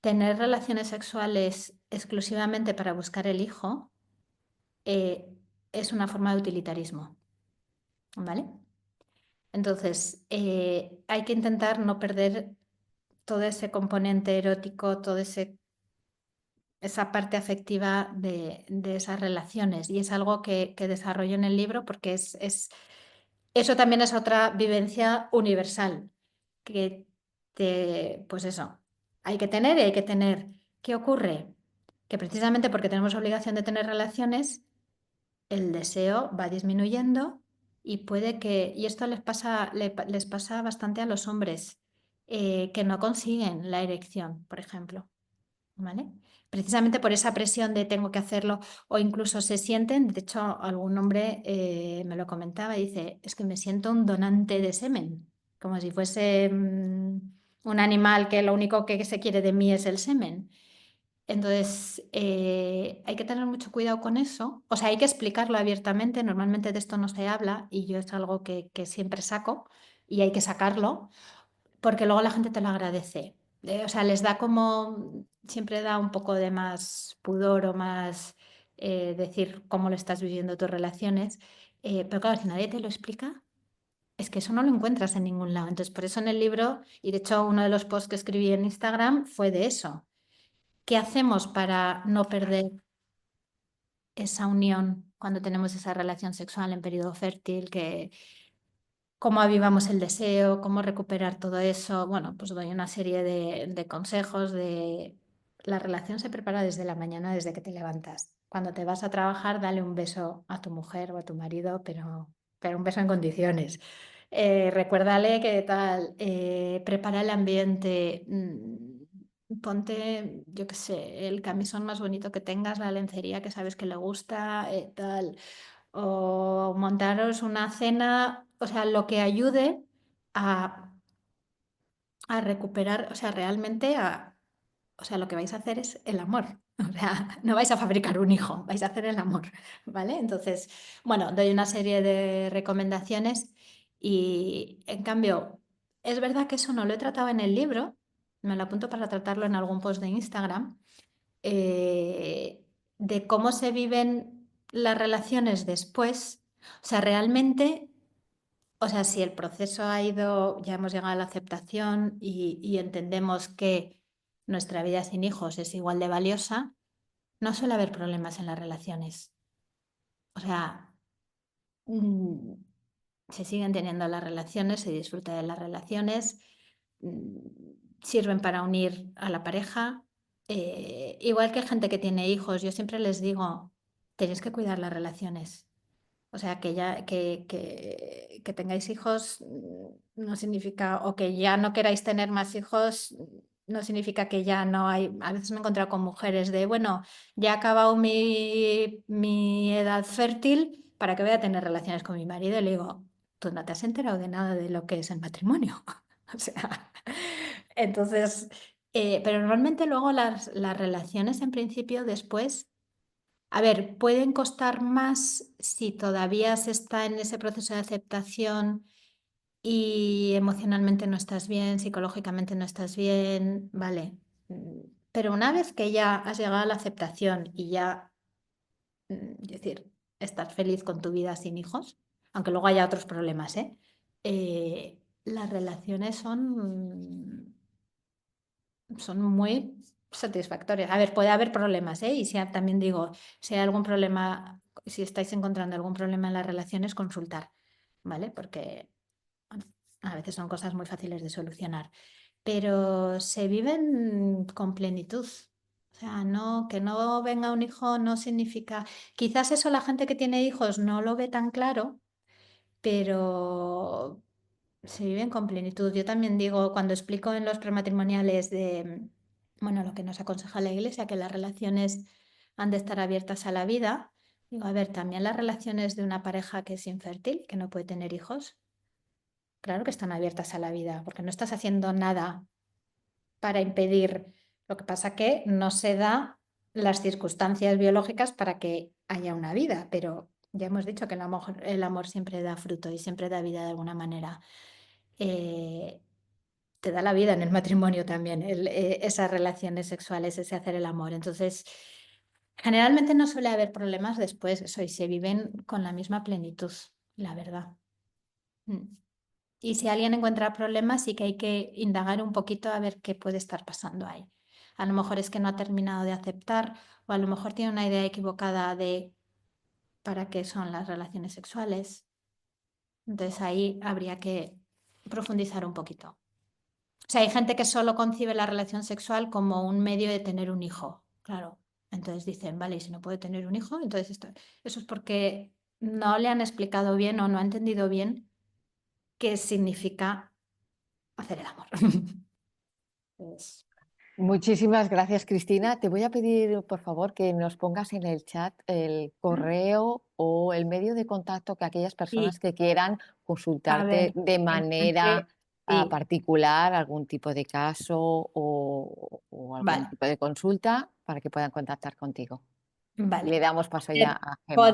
tener relaciones sexuales exclusivamente para buscar el hijo es una forma de utilitarismo, ¿vale? Entonces, hay que intentar no perder todo ese componente erótico, todo ese esa parte afectiva de esas relaciones. Y es algo que desarrollo en el libro porque eso también es otra vivencia universal que pues eso, hay que tener y hay que tener. ¿Qué ocurre? Que precisamente porque tenemos obligación de tener relaciones, el deseo va disminuyendo y puede que, y esto les pasa bastante a los hombres, que no consiguen la erección, por ejemplo, ¿vale? Precisamente por esa presión de tengo que hacerlo, o incluso se sienten, de hecho algún hombre me lo comentaba y dice, es que me siento un donante de semen, como si fuese un animal que lo único que se quiere de mí es el semen. Entonces, hay que tener mucho cuidado con eso. O sea, hay que explicarlo abiertamente. Normalmente de esto no se habla y yo es algo que siempre saco y hay que sacarlo porque luego la gente te lo agradece. O sea, les da como, siempre da un poco de más pudor o más decir cómo lo estás viviendo tus relaciones. Pero claro, si nadie te lo explica, es que eso no lo encuentras en ningún lado. Entonces, por eso en el libro, y de hecho uno de los posts que escribí en Instagram fue de eso. ¿Qué hacemos para no perder esa unión cuando tenemos esa relación sexual en periodo fértil? Cómo avivamos el deseo, cómo recuperar todo eso. Bueno, pues doy una serie de consejos la relación se prepara desde la mañana, desde que te levantas. Cuando te vas a trabajar, dale un beso a tu mujer o a tu marido, pero un beso en condiciones. Recuérdale que tal, prepara el ambiente, ponte, yo qué sé, el camisón más bonito que tengas, la lencería que sabes que le gusta, tal, o montaros una cena, o sea, lo que ayude a, a recuperar, o sea, realmente o sea, lo que vais a hacer es el amor. O sea, no vais a fabricar un hijo, vais a hacer el amor, ¿vale? Entonces, bueno, doy una serie de recomendaciones y, en cambio, es verdad que eso no lo he tratado en el libro, me lo apunto para tratarlo en algún post de Instagram, de cómo se viven las relaciones después. O sea, realmente, o sea, si el proceso ha ido, ya hemos llegado a la aceptación y entendemos que nuestra vida sin hijos es igual de valiosa, no suele haber problemas en las relaciones. O sea, mm, se siguen teniendo las relaciones, se disfruta de las relaciones, sirven para unir a la pareja. Igual que hay gente que tiene hijos, yo siempre les digo, tenéis que cuidar las relaciones. O sea, que tengáis hijos no significa, o que ya no queráis tener más hijos, no significa que ya no hay. A veces me he encontrado con mujeres de, bueno, ya ha acabado mi edad fértil, ¿para qué voy a tener relaciones con mi marido? Y le digo, tú no te has enterado de nada de lo que es el matrimonio. O sea, entonces, pero normalmente luego las relaciones en principio después. A ver, pueden costar más si todavía se está en ese proceso de aceptación y emocionalmente no estás bien, psicológicamente no estás bien, vale. Pero una vez que ya has llegado a la aceptación y ya, es decir, estás feliz con tu vida sin hijos, aunque luego haya otros problemas, las relaciones son muy satisfactorias. A ver, puede haber problemas, ¿eh? Y si también digo, si hay algún problema, si estáis encontrando algún problema en las relaciones, consultar, ¿vale? Porque bueno, a veces son cosas muy fáciles de solucionar, pero se viven con plenitud. O sea, no, que no venga un hijo no significa, quizás eso la gente que tiene hijos no lo ve tan claro, pero se viven con plenitud. Yo también digo, cuando explico en los prematrimoniales bueno, lo que nos aconseja la Iglesia, que las relaciones han de estar abiertas a la vida, digo, a ver, también las relaciones de una pareja que es infértil, que no puede tener hijos, claro que están abiertas a la vida, porque no estás haciendo nada para impedir. Lo que pasa que no se da las circunstancias biológicas para que haya una vida, pero ya hemos dicho que el amor siempre da fruto y siempre da vida de alguna manera. Eh, Te da la vida en el matrimonio también, esas relaciones sexuales, ese hacer el amor. Entonces, generalmente no suele haber problemas después, eso, y se viven con la misma plenitud, la verdad. Y si alguien encuentra problemas, sí que hay que indagar un poquito a ver qué puede estar pasando ahí. a lo mejor es que no ha terminado de aceptar o a lo mejor tiene una idea equivocada de para qué son las relaciones sexuales. Entonces ahí habría que profundizar un poquito. O sea, hay gente que solo concibe la relación sexual como un medio de tener un hijo, claro. Entonces dicen, vale, y si no puede tener un hijo, entonces eso es porque no le han explicado bien o no ha entendido bien qué significa hacer el amor. Pues, Muchísimas gracias, Cristina. Te voy a pedir, por favor, que nos pongas en el chat el correo o el medio de contacto que aquellas personas sí, que quieran a consultarte ver, de manera sí, particular, algún tipo de caso o algún vale, tipo de consulta para que puedan contactar contigo. vale. Le damos paso ya a Gemma.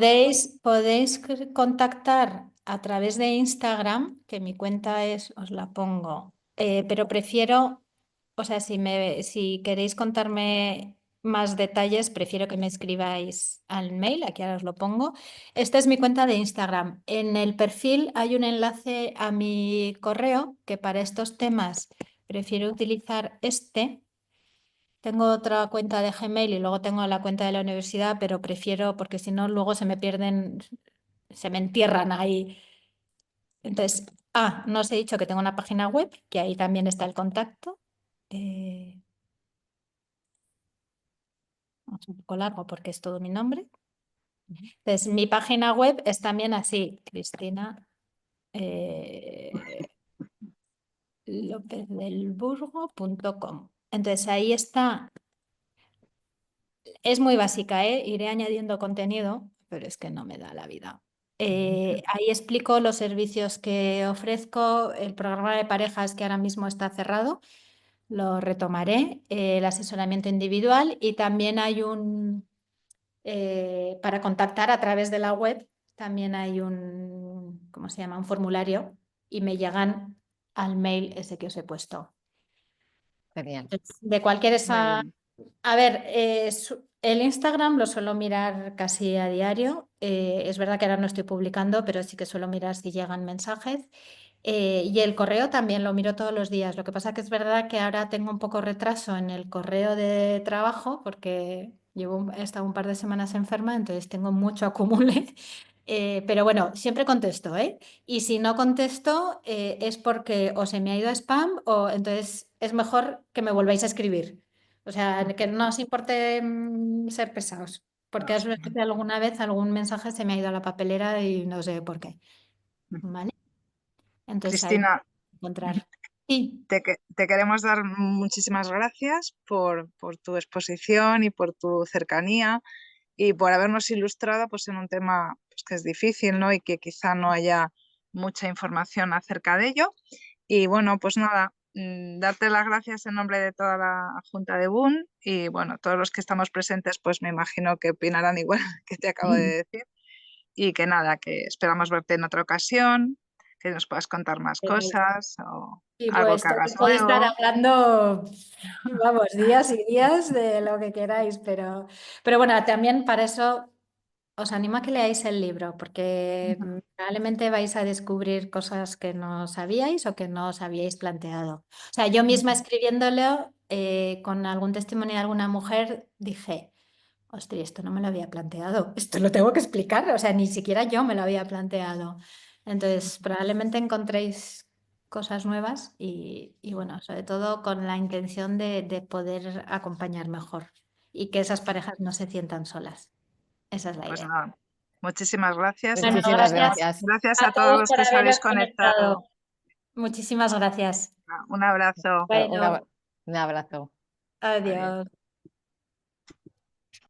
Podéis contactar a través de Instagram, que mi cuenta es, os la pongo, pero prefiero, o sea, si queréis contarme más detalles, prefiero que me escribáis al mail, aquí ahora os lo pongo. Esta es mi cuenta de Instagram. En el perfil hay un enlace a mi correo, que para estos temas prefiero utilizar este. Tengo otra cuenta de Gmail y luego tengo la cuenta de la universidad, pero prefiero, porque si no, luego se me pierden, se me entierran ahí. Entonces, no os he dicho que tengo una página web, que ahí también está el contacto. Es un poco largo porque es todo mi nombre. Entonces, mi página web es también así, Cristina lopezdelburgo.com. Entonces, ahí está. Es muy básica, ¿eh? Iré añadiendo contenido, pero es que no me da la vida. Ahí explico los servicios que ofrezco, el programa de parejas que ahora mismo está cerrado, lo retomaré, el asesoramiento individual y también hay para contactar a través de la web, también hay ¿cómo se llama? Un formulario y me llegan al mail ese que os he puesto. Genial. De cualquier Muy esa... bien. A ver, el Instagram lo suelo mirar casi a diario. Es verdad que ahora no estoy publicando, pero sí que suelo mirar si llegan mensajes. Y el correo también lo miro todos los días. Lo que pasa que es verdad que ahora tengo un poco retraso en el correo de trabajo porque he estado un par de semanas enferma, entonces tengo mucho acumule. Pero bueno, siempre contesto, ¿eh? Y si no contesto es porque o se me ha ido a spam o entonces es mejor que me volváis a escribir. O sea, que no os importe ser pesados, porque alguna vez algún mensaje se me ha ido a la papelera y no sé por qué. ¿Vale? Entonces ahí Cristina, encontrar. Sí, te queremos dar muchísimas gracias por tu exposición y por tu cercanía y por habernos ilustrado pues, en un tema pues, que es difícil, ¿no? Y que quizá no haya mucha información acerca de ello. Y bueno, pues nada, darte las gracias en nombre de toda la Junta de BUN y bueno, todos los que estamos presentes pues me imagino que opinarán igual que te acabo de decir y que nada, que esperamos verte en otra ocasión, que nos puedas contar más cosas o y algo que pues hagas puedo estar nuevo. hablando, vamos, días y días de lo que queráis, pero bueno, también para eso os animo a que leáis el libro, porque probablemente vais a descubrir cosas que no sabíais o que no os habíais planteado. O sea, yo misma escribiéndolo con algún testimonio de alguna mujer dije, ostras, esto no me lo había planteado, esto lo tengo que explicar, o sea, ni siquiera yo me lo había planteado. Entonces, probablemente encontréis cosas nuevas y bueno, sobre todo con la intención de poder acompañar mejor y que esas parejas no se sientan solas. Esa es la Pues idea. nada, muchísimas gracias. Bueno, Muchísimas gracias gracias. Gracias a a todos todos los por que os habéis haberos conectado. conectado. Muchísimas gracias. Un abrazo. Un Bueno, un abrazo. Adiós. adiós.